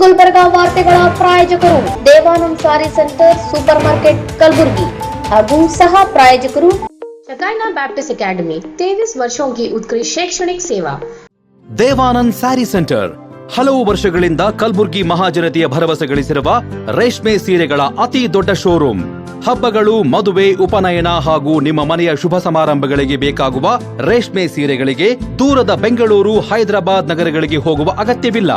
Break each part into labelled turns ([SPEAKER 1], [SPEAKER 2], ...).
[SPEAKER 1] ಗುಲ್ಬರ್ಗಾ ವಾರ್ತೆಗಳ ಪ್ರಾಯೋಜಕರು ದೇವಾನಂದ್ ಸಾರಿ centre super market Kalaburagi ಹಾಗೂ ಸಹ ಪ್ರಾಯೋಜಕರು शकाइना बैप्टिस्ट अकेडमी 23 वर्षों की उत्कृष्ट शैक्षणिक सेवा।
[SPEAKER 2] ದೇವಾನಂದ್ ಸ್ಯಾರಿ ಸೆಂಟರ್ ಹಲವು ವರ್ಷಗಳಿಂದ ಕಲಬುರ್ಗಿ ಮಹಾಜನತೆಯ ಭರವಸೆ ಗಳಿಸಿರುವ ರೇಷ್ಮೆ ಸೀರೆಗಳ ಅತಿ ದೊಡ್ಡ ಶೋರೂಮ್. ಹಬ್ಬಗಳು, ಮದುವೆ, ಉಪನಯನ ಹಾಗೂ ನಿಮ್ಮ ಮನೆಯ ಶುಭ ಸಮಾರಂಭಗಳಿಗೆ ಬೇಕಾಗುವ ರೇಷ್ಮೆ ಸೀರೆಗಳಿಗೆ ದೂರದ ಬೆಂಗಳೂರು, ಹೈದರಾಬಾದ್ ನಗರಗಳಿಗೆ ಹೋಗುವ ಅಗತ್ಯವಿಲ್ಲ.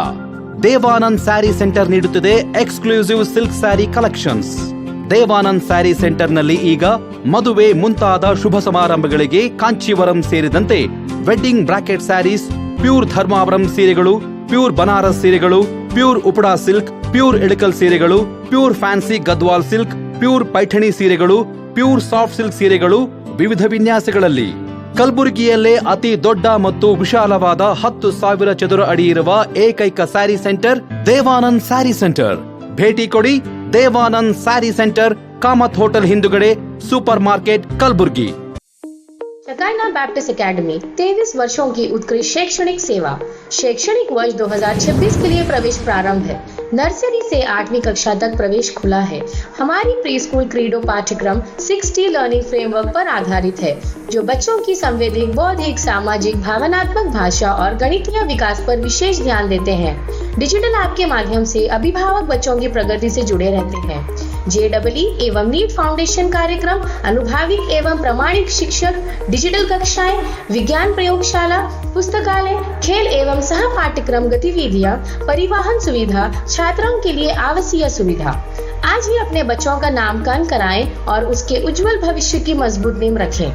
[SPEAKER 2] ದೇವಾನಂದ್ ಸ್ಯಾರಿ ಸೆಂಟರ್ ನೀಡುತ್ತದೆ exclusive silk sari collections. Devanand sari ಸೆಂಟರ್ನಲ್ಲಿ ಈಗ ಮದುವೆ ಮುಂತಾದ ಶುಭ ಸಮಾರಂಭಗಳಿಗೆ ಕಾಂಚೀವರಂ ಸೇರಿದಂತೆ wedding bracket saris, pure Dharmavaram ಸೀರೆಗಳು, ಪ್ಯೂರ್ ಬನಾರಸ್ ಸೀರೆಗಳು, pure Uppada silk, pure Ilkal ಸೀರೆಗಳು, pure fancy Gadwal silk, pure Paithani ಸೀರೆಗಳು, ಪ್ಯೂರ್ ಸಾಫ್ಟ್ ಸಿಲ್ಕ್ ಸೀರೆಗಳು ವಿವಿಧ ವಿನ್ಯಾಸಗಳಲ್ಲಿ. ಕಲಬುರಗಿಯಲ್ಲೇ ಅತಿ ದೊಡ್ಡ ಮತ್ತು ವಿಶಾಲವಾದ 10,000 ಚದುರ ಅಡಿ ಇರುವ ಏಕೈಕ ಸ್ಯಾರಿ ಸೆಂಟರ್ ದೇವಾನಂದ್ ಸ್ಯಾರಿ ಸೆಂಟರ್. ಭೇಟಿ ಕೊಡಿ. ದೇವಾನಂದ್ ಸ್ಯಾರಿ ಸೆಂಟರ್, ಕಾಮತ್ ಹೋಟೆಲ್ ಹಿಂದುಗಡೆ, ಸೂಪರ್ मार्केट कलबुर्गी।
[SPEAKER 1] शकाइना बैप्टिस्ट अकेडमी 23 वर्षों की उत्कृष्ट शैक्षणिक सेवा। शैक्षणिक वर्ष 2026 के लिए प्रवेश प्रारंभ है। नर्सरी से 8वीं कक्षा तक प्रवेश खुला है। हमारी प्री स्कूल क्रीडो पाठ्यक्रम 6T लर्निंग फ्रेमवर्क पर आधारित है, जो बच्चों की संवैधानिक, बौद्धिक, सामाजिक, भावनात्मक, भाषा और गणितीय विकास पर विशेष ध्यान देते हैं। डिजिटल ऐप के माध्यम से अभिभावक बच्चों की प्रगति से जुड़े रहते हैं। JEE एवं नीट फाउंडेशन कार्यक्रम, अनुभवी एवं प्रामाणिक शिक्षक, डिजिटल कक्षाएं, विज्ञान प्रयोगशाला, पुस्तकालय, खेल एवं सह पाठ्यक्रम गतिविधियां, परिवहन सुविधा, छात्रों के लिए आवासीय सुविधा। आज ही अपने बच्चों का नामकरण कराएं और उसके उज्जवल भविष्य की मजबूत नींव रखें।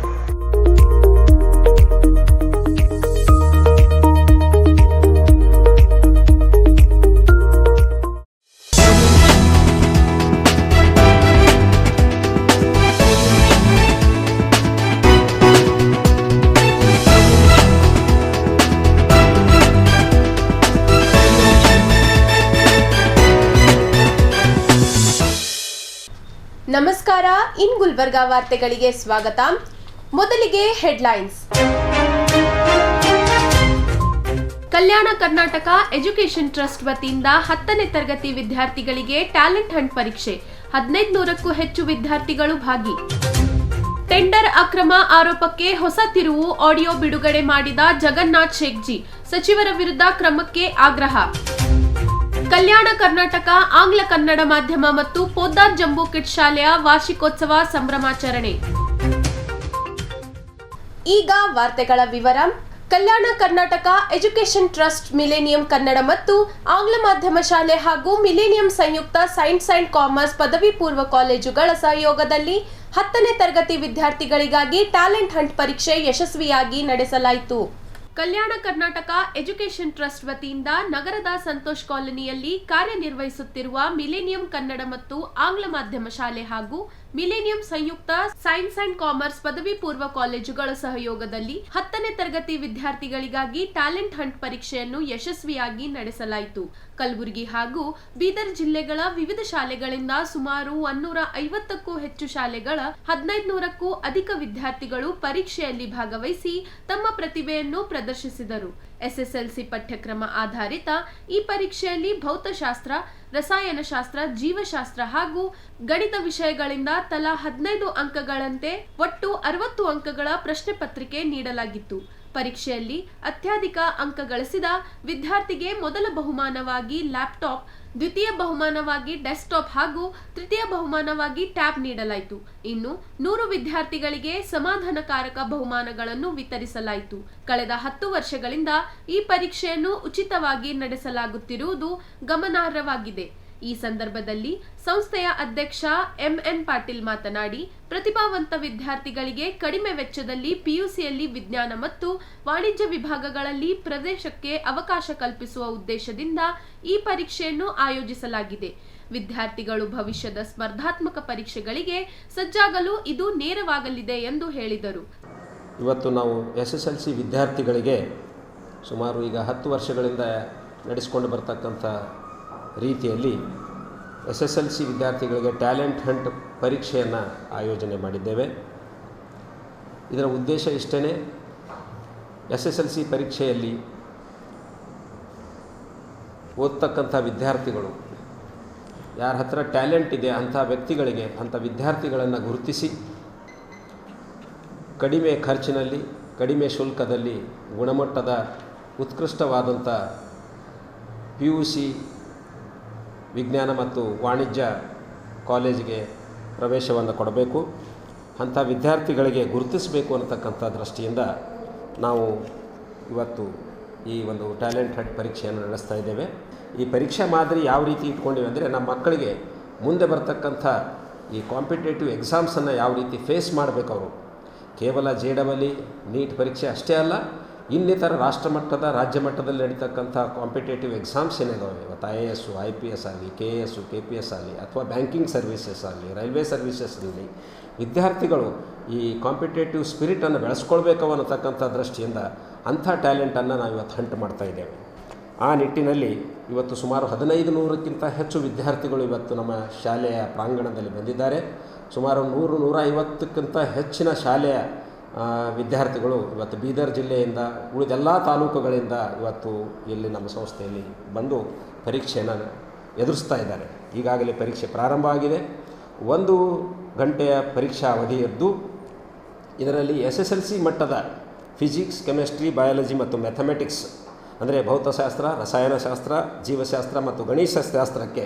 [SPEAKER 3] ನಮಸ್ಕಾರ, ಇನ್ ಗುಲ್ಬರ್ಗಾ ವಾರ್ತೆಗಳಿಗೆ ಸ್ವಾಗತ. ಮೊದಲಿಗೆ ಹೆಡ್ಲೈನ್ಸ್. ಕಲ್ಯಾಣ ಕರ್ನಾಟಕ ಎಜುಕೇಷನ್ ಟ್ರಸ್ಟ್ ವತಿಯಿಂದ 10ನೇ ತರಗತಿ ವಿದ್ಯಾರ್ಥಿಗಳಿಗೆ ಟ್ಯಾಲೆಂಟ್ ಹಂಟ್ ಪರೀಕ್ಷೆ, 1500ಕ್ಕೂ ಹೆಚ್ಚು ವಿದ್ಯಾರ್ಥಿಗಳು ಭಾಗಿ. ಟೆಂಡರ್ ಅಕ್ರಮ ಆರೋಪಕ್ಕೆ ಹೊಸ ತಿರುವು, ಆಡಿಯೋ ಬಿಡುಗಡೆ ಮಾಡಿದ ಜಗನ್ನಾಥ್ ಶೇಖ್ಜಿ, ಸಚಿವರ ವಿರುದ್ಧ ಕ್ರಮಕ್ಕೆ ಆಗ್ರಹ. ಕಲ್ಯಾಣ ಕರ್ನಾಟಕ ಆಂಗ್ಲ ಕನ್ನಡ ಮಾಧ್ಯಮ ಮತ್ತು ಪೋದ್ದಾರ್ ಜಂಬೂ ಕಿಡ್ಸ್ ಶಾಲೆಯ ವಾರ್ಷಿಕೋತ್ಸವ ಸಂಭ್ರಮಾಚರಣೆ. ಈಗ ವಾರ್ತೆಗಳ ವಿವರ. Kalyana Karnataka education trust millennium Kannada ಮತ್ತು ಆಂಗ್ಲ ಮಾಧ್ಯಮ ಶಾಲೆ ಹಾಗೂ ಮಿಲೇನಿಯಂ ಸಂಯುಕ್ತ ಸೈನ್ಸ್ ಅಂಡ್ ಕಾಮರ್ಸ್ ಪದವಿ ಪೂರ್ವ ಕಾಲೇಜುಗಳ ಸಹಯೋಗದಲ್ಲಿ 10ನೇ ತರಗತಿ ವಿದ್ಯಾರ್ಥಿಗಳಿಗಾಗಿ ಟ್ಯಾಲೆಂಟ್ ಹಂಟ್ ಪರೀಕ್ಷೆ ಯಶಸ್ವಿಯಾಗಿ ನಡೆಸಲಾಯಿತು. ಕಲ್ಯಾಣ ಕರ್ನಾಟಕ ಎಜುಕೇಷನ್ ಟ್ರಸ್ಟ್ ವತಿಯಿಂದ ನಗರದ ಸಂತೋಷ್ ಕಾಲೋನಿಯಲ್ಲಿ ಕಾರ್ಯನಿರ್ವಹಿಸುತ್ತಿರುವ ಮಿಲೇನಿಯಂ ಕನ್ನಡ ಮತ್ತು ಆಂಗ್ಲ ಮಾಧ್ಯಮ ಶಾಲೆ ಹಾಗೂ ಮಿಲೇನಿಯಂ ಸಂಯುಕ್ತ ಸೈನ್ಸ್ ಅಂಡ್ ಕಾಮರ್ಸ್ ಪದವಿ ಪೂರ್ವ ಕಾಲೇಜುಗಳ ಸಹಯೋಗದಲ್ಲಿ 10ನೇ ತರಗತಿ ವಿದ್ಯಾರ್ಥಿಗಳಿಗಾಗಿ ಟ್ಯಾಲೆಂಟ್ ಹಂಟ್ ಪರೀಕ್ಷೆಯನ್ನು ಯಶಸ್ವಿಯಾಗಿ ನಡೆಸಲಾಯಿತು. ಕಲಬುರಗಿ ಹಾಗೂ ಬೀದರ್ ಜಿಲ್ಲೆಗಳ ವಿವಿಧ ಶಾಲೆಗಳಿಂದ ಸುಮಾರು 150ಕ್ಕೂ ಹೆಚ್ಚು ಶಾಲೆಗಳ 1500ಕ್ಕೂ ಅಧಿಕ ವಿದ್ಯಾರ್ಥಿಗಳು ಪರೀಕ್ಷೆಯಲ್ಲಿ ಭಾಗವಹಿಸಿ ತಮ್ಮ ಪ್ರತಿಭೆಯನ್ನು ಪ್ರದರ್ಶಿಸಿದರು. SSLC ಪಠ್ಯಕ್ರಮ ಆಧಾರಿತ ಈ ಪರೀಕ್ಷೆಯಲ್ಲಿ ಭೌತಶಾಸ್ತ್ರ, ರಸಾಯನಶಾಸ್ತ್ರ, ಜೀವಶಾಸ್ತ್ರ ಹಾಗೂ ಗಣಿತ ವಿಷಯಗಳಿಂದ ತಲಾ 15 ಅಂಕಗಳಂತೆ ಒಟ್ಟು 60 ಅಂಕಗಳ ಪ್ರಶ್ನೆ ಪತ್ರಿಕೆ ನೀಡಲಾಗಿತ್ತು. ಪರೀಕ್ಷೆಯಲ್ಲಿ ಅತ್ಯಧಿಕ ಅಂಕ ಗಳಿಸಿದ ವಿದ್ಯಾರ್ಥಿಗೆ ಮೊದಲ ಬಹುಮಾನವಾಗಿ ಲ್ಯಾಪ್ಟಾಪ್, ದ್ವಿತೀಯ ಬಹುಮಾನವಾಗಿ ಡೆಸ್ಕ್ಟಾಪ್ ಹಾಗೂ ತೃತೀಯ ಬಹುಮಾನವಾಗಿ ಟ್ಯಾಬ್ ನೀಡಲಾಯಿತು. ಇನ್ನು 100 ವಿದ್ಯಾರ್ಥಿಗಳಿಗೆ ಸಮಾಧಾನಕಾರಕ ಬಹುಮಾನಗಳನ್ನು ವಿತರಿಸಲಾಯಿತು. ಕಳೆದ 10 ವರ್ಷಗಳಿಂದ ಈ ಪರೀಕ್ಷೆಯನ್ನು ಉಚಿತವಾಗಿ ನಡೆಸಲಾಗುತ್ತಿರುವುದು ಗಮನಾರ್ಹವಾಗಿದೆ. ಈ ಸಂದರ್ಭದಲ್ಲಿ ಸಂಸ್ಥೆಯ ಅಧ್ಯಕ್ಷ MN ಪಾಟೀಲ್ ಮಾತನಾಡಿ, ಪ್ರತಿಭಾವಂತ ವಿದ್ಯಾರ್ಥಿಗಳಿಗೆ ಕಡಿಮೆ ವೆಚ್ಚದಲ್ಲಿ PUCಯಲ್ಲಿ ವಿಜ್ಞಾನ ಮತ್ತು ವಾಣಿಜ್ಯ ವಿಭಾಗಗಳಲ್ಲಿ ಪ್ರವೇಶಕ್ಕೆ ಅವಕಾಶ ಕಲ್ಪಿಸುವ ಉದ್ದೇಶದಿಂದ ಈ ಪರೀಕ್ಷೆಯನ್ನು ಆಯೋಜಿಸಲಾಗಿದೆ. ವಿದ್ಯಾರ್ಥಿಗಳು ಭವಿಷ್ಯದ ಸ್ಪರ್ಧಾತ್ಮಕ ಪರೀಕ್ಷೆಗಳಿಗೆ ಸಜ್ಜಾಗಲು ಇದು ನೇರವಾಗಲಿದೆ ಎಂದು ಹೇಳಿದರು.
[SPEAKER 4] ಇವತ್ತು ನಾವು SSLC ವಿದ್ಯಾರ್ಥಿಗಳಿಗೆ ಸುಮಾರು ಈಗ 10 ವರ್ಷಗಳಿಂದ ನಡೆಸಿಕೊಂಡು ಬರ್ತಕ್ಕಂಥ ರೀತಿಯಲ್ಲಿ SSLC ವಿದ್ಯಾರ್ಥಿಗಳಿಗೆ ಟ್ಯಾಲೆಂಟ್ ಹಂಟ್ ಪರೀಕ್ಷೆಯನ್ನು ಆಯೋಜನೆ ಮಾಡಿದ್ದೇವೆ. ಇದರ ಉದ್ದೇಶ ಇಷ್ಟೇ, SSLC ಪರೀಕ್ಷೆಯಲ್ಲಿ ಓದ್ತಕ್ಕಂಥ ವಿದ್ಯಾರ್ಥಿಗಳು ಯಾರ ಹತ್ರ ಟ್ಯಾಲೆಂಟ್ ಇದೆ ಅಂಥ ವ್ಯಕ್ತಿಗಳಿಗೆ, ಅಂಥ ವಿದ್ಯಾರ್ಥಿಗಳನ್ನು ಗುರುತಿಸಿ ಕಡಿಮೆ ಖರ್ಚಿನಲ್ಲಿ, ಕಡಿಮೆ ಶುಲ್ಕದಲ್ಲಿ ಗುಣಮಟ್ಟದ ಉತ್ಕೃಷ್ಟವಾದಂಥ PUC ವಿಜ್ಞಾನ ಮತ್ತು ವಾಣಿಜ್ಯ ಕಾಲೇಜಿಗೆ ಪ್ರವೇಶವನ್ನು ಕೊಡಬೇಕು. ಅಂಥ ವಿದ್ಯಾರ್ಥಿಗಳಿಗೆ ಗುರುತಿಸಬೇಕು ಅನ್ನತಕ್ಕಂಥ ದೃಷ್ಟಿಯಿಂದ ನಾವು ಇವತ್ತು ಈ ಒಂದು ಟ್ಯಾಲೆಂಟ್ ಹಂಟ್ ಪರೀಕ್ಷೆಯನ್ನು ನಡೆಸ್ತಾ ಇದ್ದೇವೆ. ಈ ಪರೀಕ್ಷಾ ಮಾದರಿ ಯಾವ ರೀತಿ ಇಟ್ಕೊಂಡಿವೆ ಅಂದರೆ, ನಮ್ಮ ಮಕ್ಕಳಿಗೆ ಮುಂದೆ ಬರ್ತಕ್ಕಂಥ ಈ ಕಾಂಪಿಟೇಟಿವ್ ಎಕ್ಸಾಮ್ಸನ್ನು ಯಾವ ರೀತಿ ಫೇಸ್ ಮಾಡಬೇಕು, ಅವರು ಕೇವಲ JEE ನೀಟ್ ಪರೀಕ್ಷೆ ಅಷ್ಟೇ ಅಲ್ಲ, ಇನ್ನಿತರ ರಾಷ್ಟ್ರಮಟ್ಟದ ರಾಜ್ಯ ಮಟ್ಟದಲ್ಲಿ ನಡೀತಕ್ಕಂಥ ಕಾಂಪಿಟೇಟಿವ್ ಎಕ್ಸಾಮ್ಸ್ ಏನಿದಾವೆ ಇವತ್ತು, IAS, IPS ಆಗಲಿ, KAS, KPS ಆಗಲಿ, ಅಥವಾ ಬ್ಯಾಂಕಿಂಗ್ ಸರ್ವಿಸಸ್ ಆಗಲಿ, ರೈಲ್ವೆ ಸರ್ವಿಸಸ್ನಲ್ಲಿ ವಿದ್ಯಾರ್ಥಿಗಳು ಈ ಕಾಂಪಿಟೇಟಿವ್ ಸ್ಪಿರಿಟನ್ನು ಬೆಳೆಸ್ಕೊಳ್ಬೇಕು ಅನ್ನತಕ್ಕಂಥ ದೃಷ್ಟಿಯಿಂದ ಅಂಥ ಟ್ಯಾಲೆಂಟನ್ನು ನಾವು ಇವತ್ತು ಹಂಟ್ ಮಾಡ್ತಾ ಇದ್ದೇವೆ. ಆ ನಿಟ್ಟಿನಲ್ಲಿ ಇವತ್ತು ಸುಮಾರು 1500ಕ್ಕಿಂತ ಹೆಚ್ಚು ವಿದ್ಯಾರ್ಥಿಗಳು ಇವತ್ತು ನಮ್ಮ ಶಾಲೆಯ ಪ್ರಾಂಗಣದಲ್ಲಿ ಬಂದಿದ್ದಾರೆ. ಸುಮಾರು 100-150ಕ್ಕಿಂತ ಹೆಚ್ಚಿನ ಶಾಲೆಯ ವಿದ್ಯಾರ್ಥಿಗಳು ಇವತ್ತು ಬೀದರ್ ಜಿಲ್ಲೆಯಿಂದ ಉಳಿದೆಲ್ಲ ತಾಲೂಕುಗಳಿಂದ ಇವತ್ತು ಇಲ್ಲಿ ನಮ್ಮ ಸಂಸ್ಥೆಯಲ್ಲಿ ಬಂದು ಪರೀಕ್ಷೆಯನ್ನು ಎದುರಿಸ್ತಾ ಇದ್ದಾರೆ. ಈಗಾಗಲೇ ಪರೀಕ್ಷೆ ಪ್ರಾರಂಭ ಆಗಿದೆ. 1 ಗಂಟೆಯ ಪರೀಕ್ಷಾ ಅವಧಿಯದ್ದು ಇದರಲ್ಲಿ SSLC ಮಟ್ಟದ ಫಿಸಿಕ್ಸ್, ಕೆಮಿಸ್ಟ್ರಿ, ಬಯಾಲಜಿ ಮತ್ತು ಮ್ಯಾಥಮೆಟಿಕ್ಸ್ ಅಂದರೆ ಭೌತಶಾಸ್ತ್ರ, ರಸಾಯನಶಾಸ್ತ್ರ, ಜೀವಶಾಸ್ತ್ರ ಮತ್ತು ಗಣಿತಶಾಸ್ತ್ರಕ್ಕೆ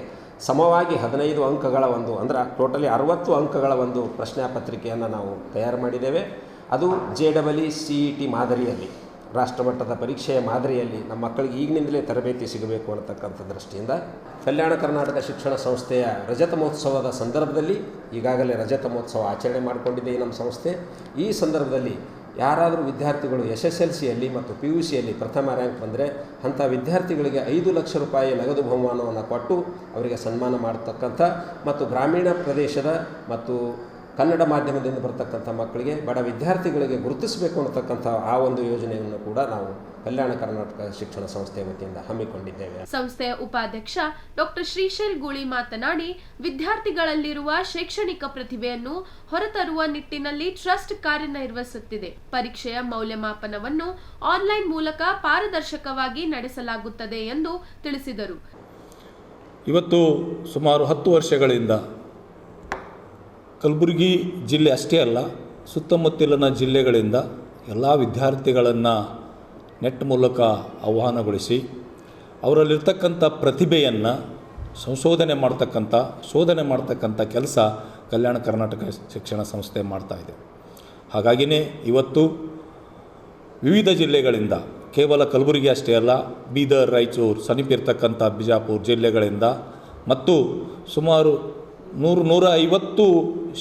[SPEAKER 4] ಸಮವಾಗಿ 15 ಅಂಕಗಳ ಒಂದು, ಅಂದರೆ ಟೋಟಲಿ 60 ಅಂಕಗಳ ಒಂದು ಪ್ರಶ್ನಾಪತ್ರಿಕೆಯನ್ನು ನಾವು ತಯಾರು ಮಾಡಿದ್ದೇವೆ. ಅದು JEE CET ಮಾದರಿಯಲ್ಲಿ, ರಾಷ್ಟ್ರಮಟ್ಟದ ಪರೀಕ್ಷೆಯ ಮಾದರಿಯಲ್ಲಿ ನಮ್ಮ ಮಕ್ಕಳಿಗೆ ಈಗಿನಿಂದಲೇ ತರಬೇತಿ ಸಿಗಬೇಕು ಅನ್ನತಕ್ಕಂಥ ದೃಷ್ಟಿಯಿಂದ ಕಲ್ಯಾಣ ಕರ್ನಾಟಕ ಶಿಕ್ಷಣ ಸಂಸ್ಥೆಯ ರಜತ ಮಹೋತ್ಸವದ ಸಂದರ್ಭದಲ್ಲಿ, ಈಗಾಗಲೇ ರಜತ ಮಹೋತ್ಸವ ಆಚರಣೆ ಮಾಡಿಕೊಂಡಿದೆ ಈ ನಮ್ಮ ಸಂಸ್ಥೆ. ಈ ಸಂದರ್ಭದಲ್ಲಿ ಯಾರಾದರೂ ವಿದ್ಯಾರ್ಥಿಗಳು SSLCಯಲ್ಲಿ ಮತ್ತು PUCಯಲ್ಲಿ ಪ್ರಥಮ ರ್ಯಾಂಕ್ ಬಂದರೆ ಅಂಥ ವಿದ್ಯಾರ್ಥಿಗಳಿಗೆ 5 ಲಕ್ಷ ರೂಪಾಯಿ ನಗದು ಬಹುಮಾನವನ್ನು ಕೊಟ್ಟು ಅವರಿಗೆ ಸನ್ಮಾನ ಮಾಡತಕ್ಕಂಥ, ಮತ್ತು ಗ್ರಾಮೀಣ ಪ್ರದೇಶದ ಮತ್ತು ಕನ್ನಡ ಮಾಧ್ಯಮದಿಂದ ಬರ್ತಕ್ಕಂಥ ಮಕ್ಕಳಿಗೆ, ಬಡ ವಿದ್ಯಾರ್ಥಿಗಳಿಗೆ ಗುರುತಿಸಬೇಕು ಅನ್ನತಕ್ಕಂಥ ಆ ಒಂದು ಯೋಜನೆಯನ್ನು ಕೂಡ ನಾವು ಕಲ್ಯಾಣ ಕರ್ನಾಟಕ ಶಿಕ್ಷಣ ಸಂಸ್ಥೆ ವತಿಯಿಂದ ಹಮ್ಮಿಕೊಂಡಿದ್ದೇವೆ.
[SPEAKER 3] ಸಂಸ್ಥೆಯ ಉಪಾಧ್ಯಕ್ಷ ಡಾಕ್ಟರ್ ಶ್ರೀಶೈಲ್ ಗೂಳಿ ಮಾತನಾಡಿ, ವಿದ್ಯಾರ್ಥಿಗಳಲ್ಲಿರುವ ಶೈಕ್ಷಣಿಕ ಪ್ರತಿಭೆಯನ್ನು ಹೊರತರುವ ನಿಟ್ಟಿನಲ್ಲಿ ಟ್ರಸ್ಟ್ ಕಾರ್ಯನಿರ್ವಹಿಸುತ್ತಿದೆ. ಪರೀಕ್ಷೆಯ ಮೌಲ್ಯಮಾಪನವನ್ನು ಆನ್ಲೈನ್ ಮೂಲಕ ಪಾರದರ್ಶಕವಾಗಿ ನಡೆಸಲಾಗುತ್ತದೆ ಎಂದು ತಿಳಿಸಿದರು.
[SPEAKER 5] ಇವತ್ತು ಸುಮಾರು 10 ವರ್ಷಗಳಿಂದ ಕಲಬುರಗಿ ಜಿಲ್ಲೆ ಅಷ್ಟೇ ಅಲ್ಲ, ಸುತ್ತಮುತ್ತಲಿನ ಜಿಲ್ಲೆಗಳಿಂದ ಎಲ್ಲ ವಿದ್ಯಾರ್ಥಿಗಳನ್ನು ನೆಟ್ ಮೂಲಕ ಆಹ್ವಾನಗೊಳಿಸಿ ಅವರಲ್ಲಿರ್ತಕ್ಕಂಥ ಪ್ರತಿಭೆಯನ್ನು ಶೋಧನೆ ಮಾಡ್ತಕ್ಕಂಥ ಕೆಲಸ ಕಲ್ಯಾಣ ಕರ್ನಾಟಕ ಶಿಕ್ಷಣ ಸಂಸ್ಥೆ ಮಾಡ್ತಾಯಿದೆ. ಹಾಗಾಗಿಯೇ ಇವತ್ತು ವಿವಿಧ ಜಿಲ್ಲೆಗಳಿಂದ, ಕೇವಲ ಕಲಬುರಗಿ ಅಷ್ಟೇ ಅಲ್ಲ, ಬೀದರ್, ರಾಯಚೂರು, ಸಮೀಪಿರ್ತಕ್ಕಂಥ ಬಿಜಾಪುರ ಜಿಲ್ಲೆಗಳಿಂದ ಮತ್ತು ಸುಮಾರು 100-150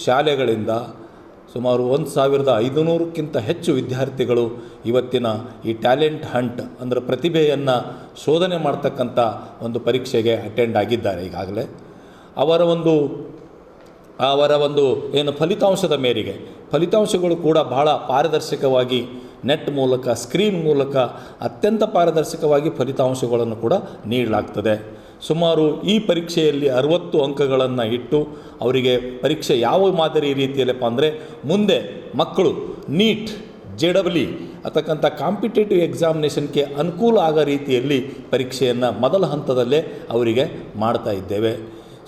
[SPEAKER 5] ಶಾಲೆಗಳಿಂದ ಸುಮಾರು 1500ಕ್ಕಿಂತ ಹೆಚ್ಚು ವಿದ್ಯಾರ್ಥಿಗಳು ಇವತ್ತಿನ ಈ ಟ್ಯಾಲೆಂಟ್ ಹಂಟ್ ಅಂದರೆ ಪ್ರತಿಭೆಯನ್ನು ಶೋಧನೆ ಮಾಡ್ತಕ್ಕಂಥ ಒಂದು ಪರೀಕ್ಷೆಗೆ ಅಟೆಂಡ್ ಆಗಿದ್ದಾರೆ. ಈಗಾಗಲೇ ಅವರ ಒಂದು ಏನು ಫಲಿತಾಂಶದ ಮೇರೆಗೆ ಫಲಿತಾಂಶಗಳು ಕೂಡ ಬಹಳ ಪಾರದರ್ಶಕವಾಗಿ ನೆಟ್ ಮೂಲಕ, ಸ್ಕ್ರೀನ್ ಮೂಲಕ ಅತ್ಯಂತ ಪಾರದರ್ಶಕವಾಗಿ ಫಲಿತಾಂಶಗಳನ್ನು ಕೂಡ ನೀಡಲಾಗ್ತದೆ. ಸುಮಾರು ಈ ಪರೀಕ್ಷೆಯಲ್ಲಿ 60 ಅಂಕಗಳನ್ನು ಇಟ್ಟು ಅವರಿಗೆ ಪರೀಕ್ಷೆ ಯಾವ ಮಾದರಿ ರೀತಿಯಲ್ಲಪ್ಪ ಅಂದರೆ, ಮುಂದೆ ಮಕ್ಕಳು ನೀಟ್, JEE ಅಂತಕ್ಕಂಥ ಕಾಂಪಿಟೇಟಿವ್ ಎಕ್ಸಾಮಿನೇಷನ್ಗೆ ಅನುಕೂಲ ಆಗೋ ರೀತಿಯಲ್ಲಿ ಪರೀಕ್ಷೆಯನ್ನು ಮೊದಲ ಹಂತದಲ್ಲೇ ಅವರಿಗೆ ಮಾಡ್ತಾ ಇದ್ದೇವೆ.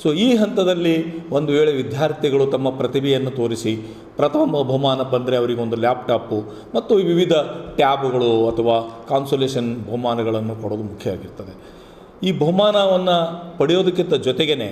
[SPEAKER 5] ಸೊ ಈ ಹಂತದಲ್ಲಿ ಒಂದು ವೇಳೆ ವಿದ್ಯಾರ್ಥಿಗಳು ತಮ್ಮ ಪ್ರತಿಭೆಯನ್ನು ತೋರಿಸಿ ಪ್ರಥಮ ಬಹುಮಾನ ಬಂದರೆ ಅವರಿಗೊಂದು ಲ್ಯಾಪ್ಟಾಪು ಮತ್ತು ವಿವಿಧ ಟ್ಯಾಬ್ಗಳು ಅಥವಾ ಕಾನ್ಸೋಲೇಷನ್ ಬಹುಮಾನಗಳನ್ನು ಕೊಡೋದು ಮುಖ್ಯ ಆಗಿರ್ತದೆ. ಈ ಬಹುಮಾನವನ್ನು ಪಡೆಯೋದಕ್ಕಿಂತ ಜೊತೆಗೇ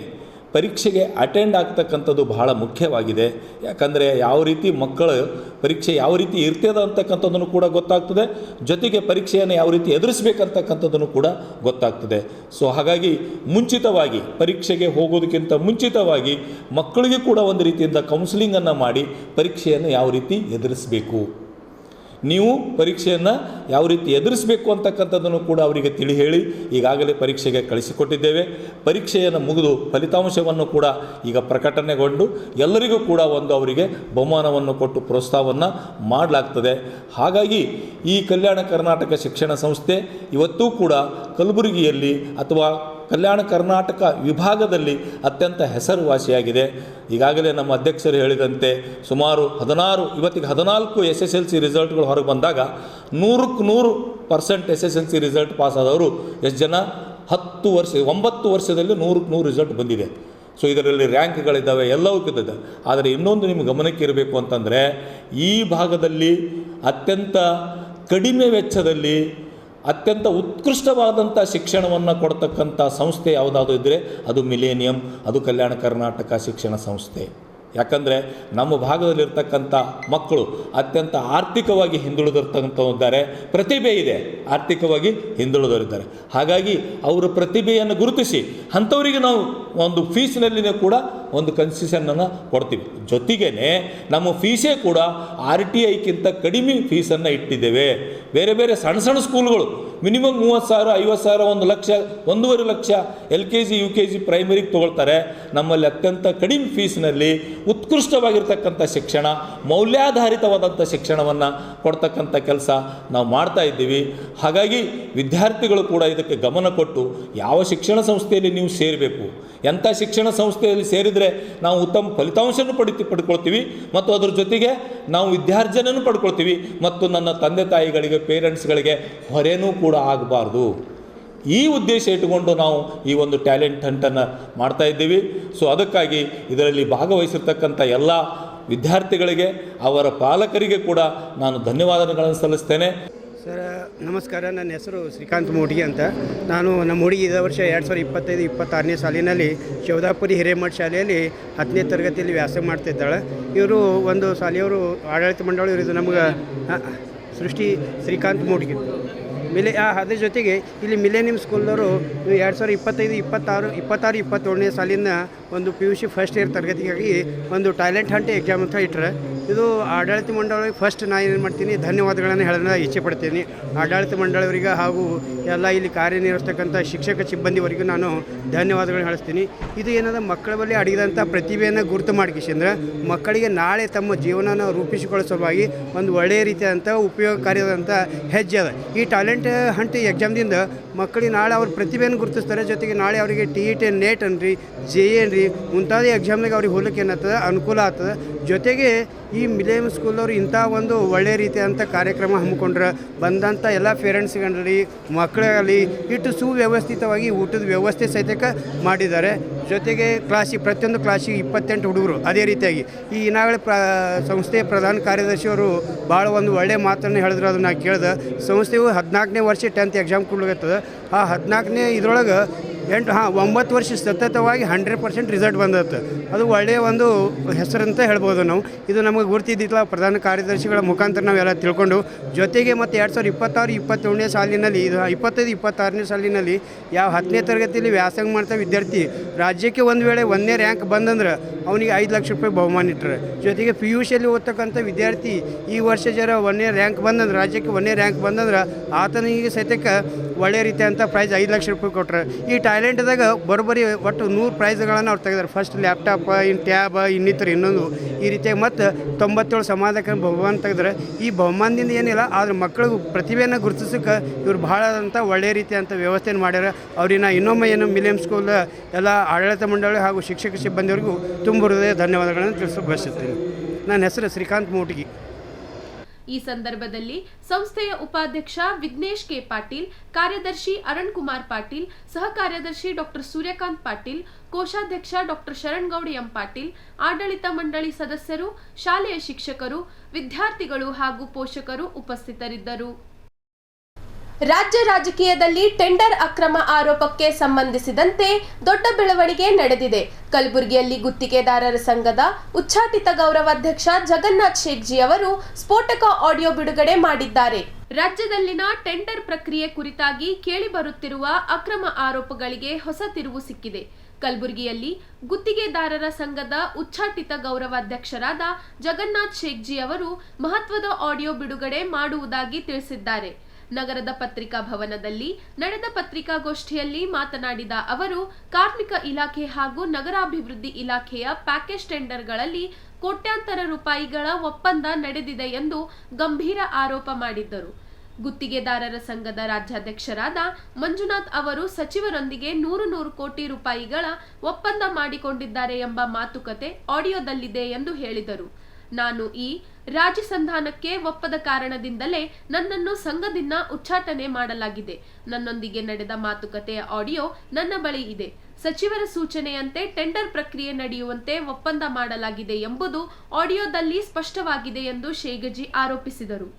[SPEAKER 5] ಪರೀಕ್ಷೆಗೆ ಅಟೆಂಡ್ ಆಗ್ತಕ್ಕಂಥದ್ದು ಬಹಳ ಮುಖ್ಯವಾಗಿದೆ. ಯಾಕಂದರೆ ಯಾವ ರೀತಿ ಮಕ್ಕಳು ಪರೀಕ್ಷೆ ಯಾವ ರೀತಿ ಇರ್ತದೆ ಅಂತಕ್ಕಂಥದ್ದನ್ನು ಕೂಡ ಗೊತ್ತಾಗ್ತದೆ, ಜೊತೆಗೆ ಪರೀಕ್ಷೆಯನ್ನು ಯಾವ ರೀತಿ ಎದುರಿಸಬೇಕಂತಕ್ಕಂಥದ್ದನ್ನು ಕೂಡ ಗೊತ್ತಾಗ್ತದೆ. ಸೊ ಹಾಗಾಗಿ ಮುಂಚಿತವಾಗಿ ಪರೀಕ್ಷೆಗೆ ಹೋಗೋದಕ್ಕಿಂತ ಮುಂಚಿತವಾಗಿ ಮಕ್ಕಳಿಗೆ ಕೂಡ ಒಂದು ರೀತಿಯಿಂದ ಕೌನ್ಸಿಲಿಂಗನ್ನು ಮಾಡಿ ಪರೀಕ್ಷೆಯನ್ನು ಯಾವ ರೀತಿ ಎದುರಿಸಬೇಕು, ನೀವು ಪರೀಕ್ಷೆಯನ್ನು ಯಾವ ರೀತಿ ಎದುರಿಸಬೇಕು ಅಂತಕ್ಕಂಥದ್ದನ್ನು ಕೂಡ ಅವರಿಗೆ ತಿಳಿ ಹೇಳಿ ಈಗಾಗಲೇ ಪರೀಕ್ಷೆಗೆ ಕಳಿಸಿಕೊಟ್ಟಿದ್ದೇವೆ. ಪರೀಕ್ಷೆಯನ್ನು ಮುಗಿದು ಫಲಿತಾಂಶವನ್ನು ಕೂಡ ಈಗ ಪ್ರಕಟಣೆಗೊಂಡು ಎಲ್ಲರಿಗೂ ಕೂಡ ಒಂದು ಅವರಿಗೆ ಬಹುಮಾನವನ್ನು ಕೊಟ್ಟು ಪ್ರೋತ್ಸಾಹವನ್ನು ಮಾಡಲಾಗ್ತದೆ. ಹಾಗಾಗಿ ಈ ಕಲ್ಯಾಣ ಕರ್ನಾಟಕ ಶಿಕ್ಷಣ ಸಂಸ್ಥೆ ಇವತ್ತೂ ಕೂಡ ಕಲಬುರಗಿಯಲ್ಲಿ ಅಥವಾ ಕಲ್ಯಾಣ ಕರ್ನಾಟಕ ವಿಭಾಗದಲ್ಲಿ ಅತ್ಯಂತ ಹೆಸರುವಾಸಿಯಾಗಿದೆ. ಈಗಾಗಲೇ ನಮ್ಮ ಅಧ್ಯಕ್ಷರು ಹೇಳಿದಂತೆ ಸುಮಾರು 14 SSLC ರಿಸಲ್ಟ್ಗಳು ಹೊರಗೆ ಬಂದಾಗ 100% SSLC ರಿಸಲ್ಟ್ ಪಾಸ್ ಆದವರು ಎಷ್ಟು ಜನ? 9 ವರ್ಷದಲ್ಲಿ 100 ರಿಸಲ್ಟ್ ಬಂದಿದೆ. ಸೊ ಇದರಲ್ಲಿ ರ್ಯಾಂಕ್ಗಳಿದ್ದಾವೆ, ಎಲ್ಲವೂ ಇದ್ದಾವೆ. ಆದರೆ ಇನ್ನೊಂದು ನಿಮ್ಮ ಗಮನಕ್ಕೆ ಇರಬೇಕು ಅಂತಂದರೆ, ಈ ಭಾಗದಲ್ಲಿ ಅತ್ಯಂತ ಕಡಿಮೆ ವೆಚ್ಚದಲ್ಲಿ ಅತ್ಯಂತ ಉತ್ಕೃಷ್ಟವಾದಂಥ ಶಿಕ್ಷಣವನ್ನು ಕೊಡ್ತಕ್ಕಂಥ ಸಂಸ್ಥೆ ಯಾವುದಾದ್ರೂ ಇದ್ದರೆ ಅದು ಮಿಲೇನಿಯಂ, ಅದು ಕಲ್ಯಾಣ ಕರ್ನಾಟಕ ಶಿಕ್ಷಣ ಸಂಸ್ಥೆ. ಯಾಕಂದರೆ ನಮ್ಮ ಭಾಗದಲ್ಲಿರ್ತಕ್ಕಂಥ ಮಕ್ಕಳು ಅತ್ಯಂತ ಆರ್ಥಿಕವಾಗಿ ಹಿಂದುಳಿದಿರ್ತಕ್ಕಂಥವ್ರಿದ್ದಾರೆ, ಪ್ರತಿಭೆ ಇದೆ, ಆರ್ಥಿಕವಾಗಿ ಹಿಂದುಳಿದವರಿದ್ದಾರೆ. ಹಾಗಾಗಿ ಅವರ ಪ್ರತಿಭೆಯನ್ನು ಗುರುತಿಸಿ ಅಂಥವರಿಗೆ ನಾವು ಒಂದು ಫೀಸ್ನಲ್ಲಿನೇ ಕೂಡ ಒಂದು ಕನ್ಸೆಷನನ್ನು ಕೊಡ್ತೀವಿ. ಜೊತೆಗೇ ನಮ್ಮ ಫೀಸೇ ಕೂಡ RTIಕ್ಕಿಂತ ಕಡಿಮೆ ಫೀಸನ್ನು ಇಟ್ಟಿದ್ದೇವೆ. ಬೇರೆ ಬೇರೆ ಸಣ್ಣ ಸ್ಕೂಲ್ಗಳು minimum 30,000, 50,000, 1 lakh, 1.5 lakh LKG UKG ಪ್ರೈಮರಿಗೆ ತೊಗೊಳ್ತಾರೆ. ನಮ್ಮಲ್ಲಿ ಅತ್ಯಂತ ಕಡಿಮೆ ಫೀಸ್ನಲ್ಲಿ ಉತ್ಕೃಷ್ಟವಾಗಿರ್ತಕ್ಕಂಥ ಶಿಕ್ಷಣ, ಮೌಲ್ಯಾಧಾರಿತವಾದಂಥ ಶಿಕ್ಷಣವನ್ನು ಕೊಡ್ತಕ್ಕಂಥ ಕೆಲಸ ನಾವು ಮಾಡ್ತಾ ಇದ್ದೀವಿ. ಹಾಗಾಗಿ ವಿದ್ಯಾರ್ಥಿಗಳು ಕೂಡ ಇದಕ್ಕೆ ಗಮನ ಕೊಟ್ಟು ಯಾವ ಶಿಕ್ಷಣ ಸಂಸ್ಥೆಯಲ್ಲಿ ನೀವು ಸೇರಬೇಕು, ಎಂಥ ಶಿಕ್ಷಣ ಸಂಸ್ಥೆಯಲ್ಲಿ ಸೇರಿದರೆ ನಾವು ಉತ್ತಮ ಫಲಿತಾಂಶವನ್ನು ಪಡ್ಕೊಳ್ತೀವಿ ಮತ್ತು ಅದರ ಜೊತೆಗೆ ನಾವು ವಿದ್ಯಾರ್ಜನೆಯನ್ನು ಪಡ್ಕೊಳ್ತೀವಿ ಮತ್ತು ನನ್ನ ತಂದೆ ತಾಯಿಗಳಿಗೆ, ಪೇರೆಂಟ್ಸ್ಗಳಿಗೆ ಹೊರೆನೂ ಕೂಡ ಆಗಬಾರ್ದು. ಈ ಉದ್ದೇಶ ಇಟ್ಟುಕೊಂಡು ನಾವು ಈ ಒಂದು ಟ್ಯಾಲೆಂಟ್ ಹಂಟನ್ನು ಮಾಡ್ತಾ ಇದ್ದೀವಿ. ಸೊ ಅದಕ್ಕಾಗಿ ಇದರಲ್ಲಿ ಭಾಗವಹಿಸಿರ್ತಕ್ಕಂಥ ಎಲ್ಲ ವಿದ್ಯಾರ್ಥಿಗಳಿಗೆ, ಅವರ ಪಾಲಕರಿಗೆ ಕೂಡ ನಾನು ಧನ್ಯವಾದಗಳನ್ನು ಸಲ್ಲಿಸ್ತೇನೆ.
[SPEAKER 6] ಸರ್ ನಮಸ್ಕಾರ. ನನ್ನ ಹೆಸರು ಶ್ರೀಕಾಂತ್ ಮೂಟಿಗೆ ಅಂತ. ನಾನು ನಮ್ಮ ಹುಡುಗಿ ಇದೇ ವರ್ಷ 2025-26ನೇ ಸಾಲಿನಲ್ಲಿ ಶೌದಾಪುರಿ ಹಿರೇಮಠ ಶಾಲೆಯಲ್ಲಿ 10ನೇ ತರಗತಿಯಲ್ಲಿ ವ್ಯಾಸಂಗ ಮಾಡ್ತಿದ್ದಾಳೆ. ಇವರು ಒಂದು ಶಾಲೆಯವರು ಆಡಳಿತ ಮಂಡಳಿ ಇರೋದು ನಮ್ಗೆ ಸೃಷ್ಟಿ ಶ್ರೀಕಾಂತ್ ಮೂಟಿಗೆ ಅದ್ರ ಜೊತೆಗೆ ಇಲ್ಲಿ ಮಿಲೇನಿಯಂ ಸ್ಕೂಲ್ದವರು 2025-26-27ನೇ ಸಾಲಿನ ಒಂದು PUC ಫಸ್ಟ್ ಇಯರ್ ತರಗತಿಗಾಗಿ ಒಂದು ಟ್ಯಾಲೆಂಟ್ ಹಂಟ್ ಎಕ್ಸಾಮ್ ಅಂತ ಇಟ್ಟರೆ, ಇದು ಆಡಳಿತ ಮಂಡಳಿಗೆ ಫಸ್ಟ್ ನಾನು ಏನು ಮಾಡ್ತೀನಿ, ಧನ್ಯವಾದಗಳನ್ನು ಹೇಳೋಣ ಇಚ್ಛೆ ಪಡ್ತೀನಿ. ಆಡಳಿತ ಮಂಡಳಿಯವರಿಗೆ ಹಾಗೂ ಎಲ್ಲ ಇಲ್ಲಿ ಕಾರ್ಯನಿರ್ವಹಿಸ್ತಕ್ಕಂಥ ಶಿಕ್ಷಕ ಸಿಬ್ಬಂದಿವರೆಗೂ ನಾನು ಧನ್ಯವಾದಗಳನ್ನು ಹೇಳಿಸ್ತೀನಿ. ಇದು ಏನದ ಮಕ್ಕಳ ಬಳಿ ಅಡಗಿದಂಥ ಪ್ರತಿಭೆಯನ್ನು ಗುರುತು ಮಾಡಿಕಿಸಿಂದ್ರೆ ಮಕ್ಕಳಿಗೆ ನಾಳೆ ತಮ್ಮ ಜೀವನನ ರೂಪಿಸಿಕೊಳ್ಳೋ ಸಲುವಾಗಿ ಒಂದು ಒಳ್ಳೆಯ ರೀತಿಯಾದಂಥ ಉಪಯೋಗಕಾರಿಯಾದಂಥ ಹೆಜ್ಜೆ ಅದ. ಈ ಟ್ಯಾಲೆಂಟ್ ಹಂಟ್ ಎಕ್ಸಾಮ್ದಿಂದ ಮಕ್ಕಳಿಗೆ ನಾಳೆ ಅವ್ರ ಪ್ರತಿಭೆಯನ್ನು ಗುರುತಿಸ್ತಾರೆ. ಜೊತೆಗೆ ನಾಳೆ ಅವರಿಗೆ TET, NET ಅನ್ರಿ, JE ಅನ್ರಿ ಮುಂತಾದ ಎಕ್ಸಾಮ್ನಾಗ ಅವ್ರಿಗೆ ಹೋಗ್ಲಿಕ್ಕೆ ಏನಾಗ್ತದೆ, ಅನುಕೂಲ ಆಗ್ತದೆ. ಜೊತೆಗೆ ಈ ಮಿಲೇನಿಯಂ ಸ್ಕೂಲ್ದವ್ರು ಇಂಥ ಒಂದು ಒಳ್ಳೆಯ ರೀತಿಯಾದಂಥ ಕಾರ್ಯಕ್ರಮ ಹಮ್ಮಿಕೊಂಡ್ರೆ ಬಂದಂಥ ಎಲ್ಲ ಪೇರೆಂಟ್ಸ್ಗಳ್ರಿ, ಮಕ್ಕಳಲ್ಲಿ ಇಟ್ಟು ಸುವ್ಯವಸ್ಥಿತವಾಗಿ ಊಟದ ವ್ಯವಸ್ಥೆ ಸಹಿತ ಮಾಡಿದ್ದಾರೆ. ಜೊತೆಗೆ ಪ್ರತಿಯೊಂದು ಕ್ಲಾಸಿಗೆ 28 ಹುಡುಗರು. ಅದೇ ರೀತಿಯಾಗಿ ಈ ಇನಾಗಳೆ ಸಂಸ್ಥೆಯ ಪ್ರಧಾನ ಕಾರ್ಯದರ್ಶಿಯವರು ಭಾಳ ಒಂದು ಒಳ್ಳೆಯ ಮಾತನ್ನು ಹೇಳಿದ್ರು. ಅದನ್ನು ನಾನು ಕೇಳಿದೆ. ಸಂಸ್ಥೆಯು 14ನೇ ವರ್ಷ 10th ಎಕ್ಸಾಮ್ ಕೊಡ್ಲಿಕ್ಕತ್ತದ. ಆ 14ನೇ ಇದ್ರೊಳಗೆ 9 ವರ್ಷ ಸತತವಾಗಿ 100% ರಿಸಲ್ಟ್ ಬಂದತ್ತೆ. ಅದು ಒಳ್ಳೆಯ ಒಂದು ಹೆಸರಂತ ಹೇಳ್ಬೋದು ನಾವು. ಇದು ನಮಗೆ ಗುರುತಿದ್ದಿಲ್ಲ, ಪ್ರಧಾನ ಕಾರ್ಯದರ್ಶಿಗಳ ಮುಖಾಂತರ ನಾವೆಲ್ಲ ತಿಳ್ಕೊಂಡು. ಜೊತೆಗೆ ಮತ್ತು 2026-27ನೇ ಸಾಲಿನಲ್ಲಿ, ಇದು 25-26ನೇ ಸಾಲಿನಲ್ಲಿ ಯಾವ 10ನೇ ತರಗತಿಯಲ್ಲಿ ವ್ಯಾಸಂಗ ಮಾಡ್ತಾ ವಿದ್ಯಾರ್ಥಿ ರಾಜ್ಯಕ್ಕೆ ಒಂದು ವೇಳೆ 1ನೇ ರ್ಯಾಂಕ್ ಬಂದಂದ್ರೆ ಅವನಿಗೆ 5 ಲಕ್ಷ ರೂಪಾಯಿ ಬಹುಮಾನ ಇಟ್ಟರೆ. ಜೊತೆಗೆ PUCಯಲ್ಲಿ ಓದ್ತಕ್ಕಂಥ ವಿದ್ಯಾರ್ಥಿ ಈ ವರ್ಷ 1ನೇ ರ್ಯಾಂಕ್ ಬಂದಂದ್ರೆ, ರಾಜ್ಯಕ್ಕೆ 1ನೇ ರ್ಯಾಂಕ್ ಬಂದಂದ್ರೆ ಆತನಿಗೆ ಸಹಿತಕ್ಕೆ ಒಳ್ಳೆಯ ರೀತಿಯಂಥ ಪ್ರೈಸ್ 5 ಲಕ್ಷ ರೂಪಾಯಿ ಕೊಟ್ಟರೆ. ಈ ಟ್ಯಾಲೆಂಟ್ದಾಗ ಬರೋಬ್ಬರಿ ಒಟ್ಟು 100 ಪ್ರೈಸ್ಗಳನ್ನು ಅವ್ರು ತೆಗೆದಾರೆ. ಫಸ್ಟ್ ಲ್ಯಾಪ್ಟಾಪ್, ಟ್ಯಾಬ್, ಇನ್ನಿತರ ಇನ್ನೊಂದು ಈ ರೀತಿಯಾಗಿ ಮತ್ತು 97 ಸಮಾಧಾನ ಬಹುಮಾನ ತೆಗೆದ್ರೆ. ಈ ಬಹುಮಾನದಿಂದ ಏನಿಲ್ಲ, ಆದರೆ ಮಕ್ಕಳಿಗೆ ಪ್ರತಿಭೆಯನ್ನು ಗುರುತಿಸೋಕೆ ಇವ್ರು ಭಾಳ ಅಂತ ಒಳ್ಳೆಯ ರೀತಿಯಂಥ ವ್ಯವಸ್ಥೆಯನ್ನು ಮಾಡ್ಯಾರ. ಅವ್ರನ್ನ ಇನ್ನೊಮ್ಮೆ ಮಿಲೇನಿಯಂ ಸ್ಕೂಲ್ ಎಲ್ಲ ಆಡಳಿತ ಮಂಡಳಿ ಹಾಗೂ ಶಿಕ್ಷಕ ಸಿಬ್ಬಂದಿಯವರಿಗೂ ತುಂಬ ಹೃದಯ ಧನ್ಯವಾದಗಳನ್ನು ತಿಳಿಸೋಕೆ ಬಯಸುತ್ತೇನೆ. ನನ್ನ ಹೆಸರು ಶ್ರೀಕಾಂತ್ ಮೂಟಿಗಿ.
[SPEAKER 3] ಈ ಸಂದರ್ಭದಲ್ಲಿ ಸಂಸ್ಥೆಯ ಉಪಾಧ್ಯಕ್ಷ ವಿಘ್ನೇಶ್ ಕೆ ಪಾಟೀಲ್, ಕಾರ್ಯದರ್ಶಿ ಅರುಣ್ ಕುಮಾರ್ ಪಾಟೀಲ್, ಸಹ ಕಾರ್ಯದರ್ಶಿ ಡಾಕ್ಟರ್ ಸೂರ್ಯಕಾಂತ್ ಪಾಟೀಲ್, ಕೋಶಾಧ್ಯಕ್ಷ ಡಾಕ್ಟರ್ ಶರಣ್ಗೌಡ ಎಂ ಪಾಟೀಲ್, ಆಡಳಿತ ಮಂಡಳಿ ಸದಸ್ಯರು, ಶಾಲೆಯ ಶಿಕ್ಷಕರು, ವಿದ್ಯಾರ್ಥಿಗಳು ಹಾಗೂ ಪೋಷಕರು ಉಪಸ್ಥಿತರಿದ್ದರು. ರಾಜ್ಯ ರಾಜಕೀಯದಲ್ಲಿ ಟೆಂಡರ್ ಅಕ್ರಮ ಆರೋಪಕ್ಕೆ ಸಂಬಂಧಿಸಿದಂತೆ ದೊಡ್ಡ ಬೆಳವಣಿಗೆ ನಡೆದಿದೆ. ಕಲಬುರಗಿಯಲ್ಲಿ ಗುತ್ತಿಗೆದಾರರ ಸಂಘದ ಉಚ್ಚಾಟಿತ ಗೌರವಾಧ್ಯಕ್ಷ ಜಗನ್ನಾಥ್ ಶೇಖ್ಜಿ ಅವರು ಸ್ಫೋಟಕ ಆಡಿಯೋ ಬಿಡುಗಡೆ ಮಾಡಿದ್ದಾರೆ. ರಾಜ್ಯದಲ್ಲಿನ ಟೆಂಡರ್ ಪ್ರಕ್ರಿಯೆ ಕುರಿತಾಗಿ ಕೇಳಿಬರುತ್ತಿರುವ ಅಕ್ರಮ ಆರೋಪಗಳಿಗೆ ಹೊಸ ತಿರುವು ಸಿಕ್ಕಿದೆ. ಕಲಬುರಗಿಯಲ್ಲಿ ಗುತ್ತಿಗೆದಾರರ ಸಂಘದ ಉಚ್ಚಾಟಿತ ಗೌರವಾಧ್ಯಕ್ಷರಾದ ಜಗನ್ನಾಥ್ ಶೇಖ್ಜಿ ಅವರು ಮಹತ್ವದ ಆಡಿಯೋ ಬಿಡುಗಡೆ ಮಾಡುವುದಾಗಿ ತಿಳಿಸಿದ್ದಾರೆ. ನಗರದ ಪತ್ರಿಕಾ ಭವನದಲ್ಲಿ ನಡೆದ ಪತ್ರಿಕಾಗೋಷ್ಠಿಯಲ್ಲಿ ಮಾತನಾಡಿದ ಅವರು, ಕಾರ್ಮಿಕ ಇಲಾಖೆ ಹಾಗೂ ನಗರಾಭಿವೃದ್ಧಿ ಇಲಾಖೆಯ ಪ್ಯಾಕೇಜ್ ಟೆಂಡರ್ಗಳಲ್ಲಿ ಕೋಟ್ಯಾಂತರ ರೂಪಾಯಿಗಳ ಒಪ್ಪಂದ ನಡೆದಿದೆ ಎಂದು ಗಂಭೀರ ಆರೋಪ ಮಾಡಿದ್ದರು. ಗುತ್ತಿಗೆದಾರರ ಸಂಘದ ರಾಜ್ಯಾಧ್ಯಕ್ಷರಾದ ಮಂಜುನಾಥ್ ಅವರು ಸಚಿವರೊಂದಿಗೆ 100 ಕೋಟಿ ರೂಪಾಯಿಗಳ ಒಪ್ಪಂದ ಮಾಡಿಕೊಂಡಿದ್ದಾರೆ ಎಂಬ ಮಾತುಕತೆ ಆಡಿಯೋದಲ್ಲಿದೆ ಎಂದು ಹೇಳಿದರು. ನಾನು ಈ ರಾಜಿ ಸಂಧಾನಕ್ಕೆ ಒಪ್ಪದ ಕಾರಣದಿಂದಲೇ ನನ್ನನ್ನು ಸಂಘದಿಂದ ಉಚ್ಚಾಟನೆ ಮಾಡಲಾಗಿದೆ. ನನ್ನೊಂದಿಗೆ ನಡೆದ ಮಾತುಕತೆಯ ಆಡಿಯೋ ನನ್ನ ಬಳಿ ಇದೆ. ಸಚಿವರ ಸೂಚನೆಯಂತೆ ಟೆಂಡರ್ ಪ್ರಕ್ರಿಯೆ ನಡೆಯುವಂತೆ ಒಪ್ಪಂದ ಮಾಡಲಾಗಿದೆ ಎಂಬುದು ಆಡಿಯೋದಲ್ಲಿ ಸ್ಪಷ್ಟವಾಗಿದೆ ಎಂದು ಶೇಗಜಿ ಆರೋಪಿಸಿದರು.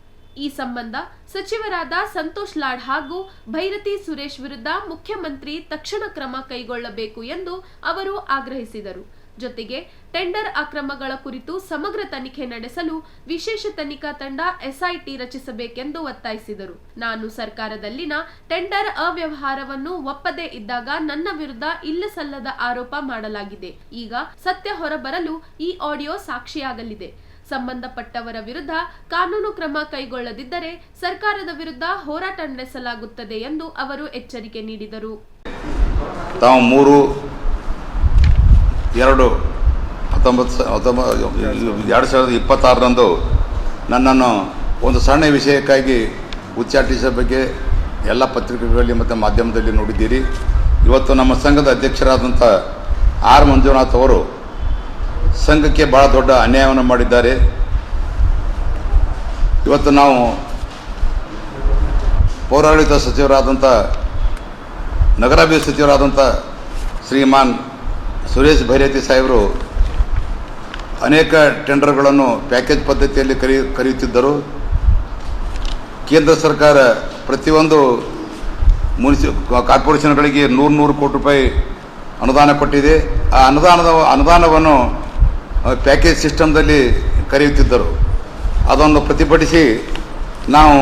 [SPEAKER 3] ಈ ಸಂಬಂಧ ಸಚಿವರಾದ ಸಂತೋಷ್ ಲಾಡ್ ಹಾಗೂ ಭೈರತಿ ಸುರೇಶ್ ವಿರುದ್ಧ ಮುಖ್ಯಮಂತ್ರಿ ತಕ್ಷಣ ಕ್ರಮ ಕೈಗೊಳ್ಳಬೇಕು ಎಂದು ಅವರು ಆಗ್ರಹಿಸಿದರು. ಜೊತೆಗೆ ಟೆಂಡರ್ ಅಕ್ರಮಗಳ ಕುರಿತು ಸಮಗ್ರ ತನಿಖೆ ನಡೆಸಲು ವಿಶೇಷ ತನಿಖಾ ತಂಡ ಎಸ್ಐಟಿ ರಚಿಸಬೇಕೆಂದು ಒತ್ತಾಯಿಸಿದರು. ನಾನು ಸರ್ಕಾರದಲ್ಲಿನ ಟೆಂಡರ್ ಅವ್ಯವಹಾರವನ್ನು ಒಪ್ಪದೇ ಇದ್ದಾಗ ನನ್ನ ವಿರುದ್ಧ ಇಲ್ಲಸಲ್ಲದ ಆರೋಪ ಮಾಡಲಾಗಿದೆ. ಈಗ ಸತ್ಯ ಹೊರಬರಲು ಈ ಆಡಿಯೋ ಸಾಕ್ಷಿಯಾಗಲಿದೆ. ಸಂಬಂಧಪಟ್ಟವರ ವಿರುದ್ಧ ಕಾನೂನು ಕ್ರಮ ಕೈಗೊಳ್ಳದಿದ್ದರೆ ಸರ್ಕಾರದ ವಿರುದ್ಧ ಹೋರಾಟ ನಡೆಸಲಾಗುತ್ತದೆ ಎಂದು ಅವರು ಎಚ್ಚರಿಕೆ ನೀಡಿದರು.
[SPEAKER 7] ತಾವು 3/2/2026 ನನ್ನನ್ನು ಒಂದು ಸಣ್ಣ ವಿಷಯಕ್ಕಾಗಿ ಉಚ್ಚಾಟಿಸೋ ಬಗ್ಗೆ ಎಲ್ಲ ಪತ್ರಿಕೆಗಳಲ್ಲಿ ಮತ್ತು ಮಾಧ್ಯಮದಲ್ಲಿ ನೋಡಿದ್ದೀರಿ. ಇವತ್ತು ನಮ್ಮ ಸಂಘದ ಅಧ್ಯಕ್ಷರಾದಂಥ ಆರ್ ಮಂಜುನಾಥ್ ಅವರು ಸಂಘಕ್ಕೆ ಭಾಳ ದೊಡ್ಡ ಅನ್ಯಾಯವನ್ನು ಮಾಡಿದ್ದಾರೆ. ಇವತ್ತು ನಾವು ಪೌರಾಡಳಿತ ಸಚಿವರಾದಂಥ ನಗರಾಭಿವೃದ್ಧಿ ಸಚಿವರಾದಂಥ ಶ್ರೀಮಾನ್ ಸುರೇಶ್ ಭೈರತಿ ಸಾಹೇಬರು ಅನೇಕ ಟೆಂಡರ್ಗಳನ್ನು ಪ್ಯಾಕೇಜ್ ಪದ್ಧತಿಯಲ್ಲಿ ಕರೆಯುತ್ತಿದ್ದರು. ಕೇಂದ್ರ ಸರ್ಕಾರ ಪ್ರತಿಯೊಂದು ಕಾರ್ಪೊರೇಷನ್ಗಳಿಗೆ 100 ಕೋಟಿ ರೂಪಾಯಿ ಅನುದಾನ ಕೊಟ್ಟಿದೆ. ಆ ಅನುದಾನವನ್ನು ಪ್ಯಾಕೇಜ್ ಸಿಸ್ಟಮ್ದಲ್ಲಿ ಕರೆಯುತ್ತಿದ್ದರು. ಅದನ್ನು ಪ್ರತಿಭಟಿಸಿ ನಾವು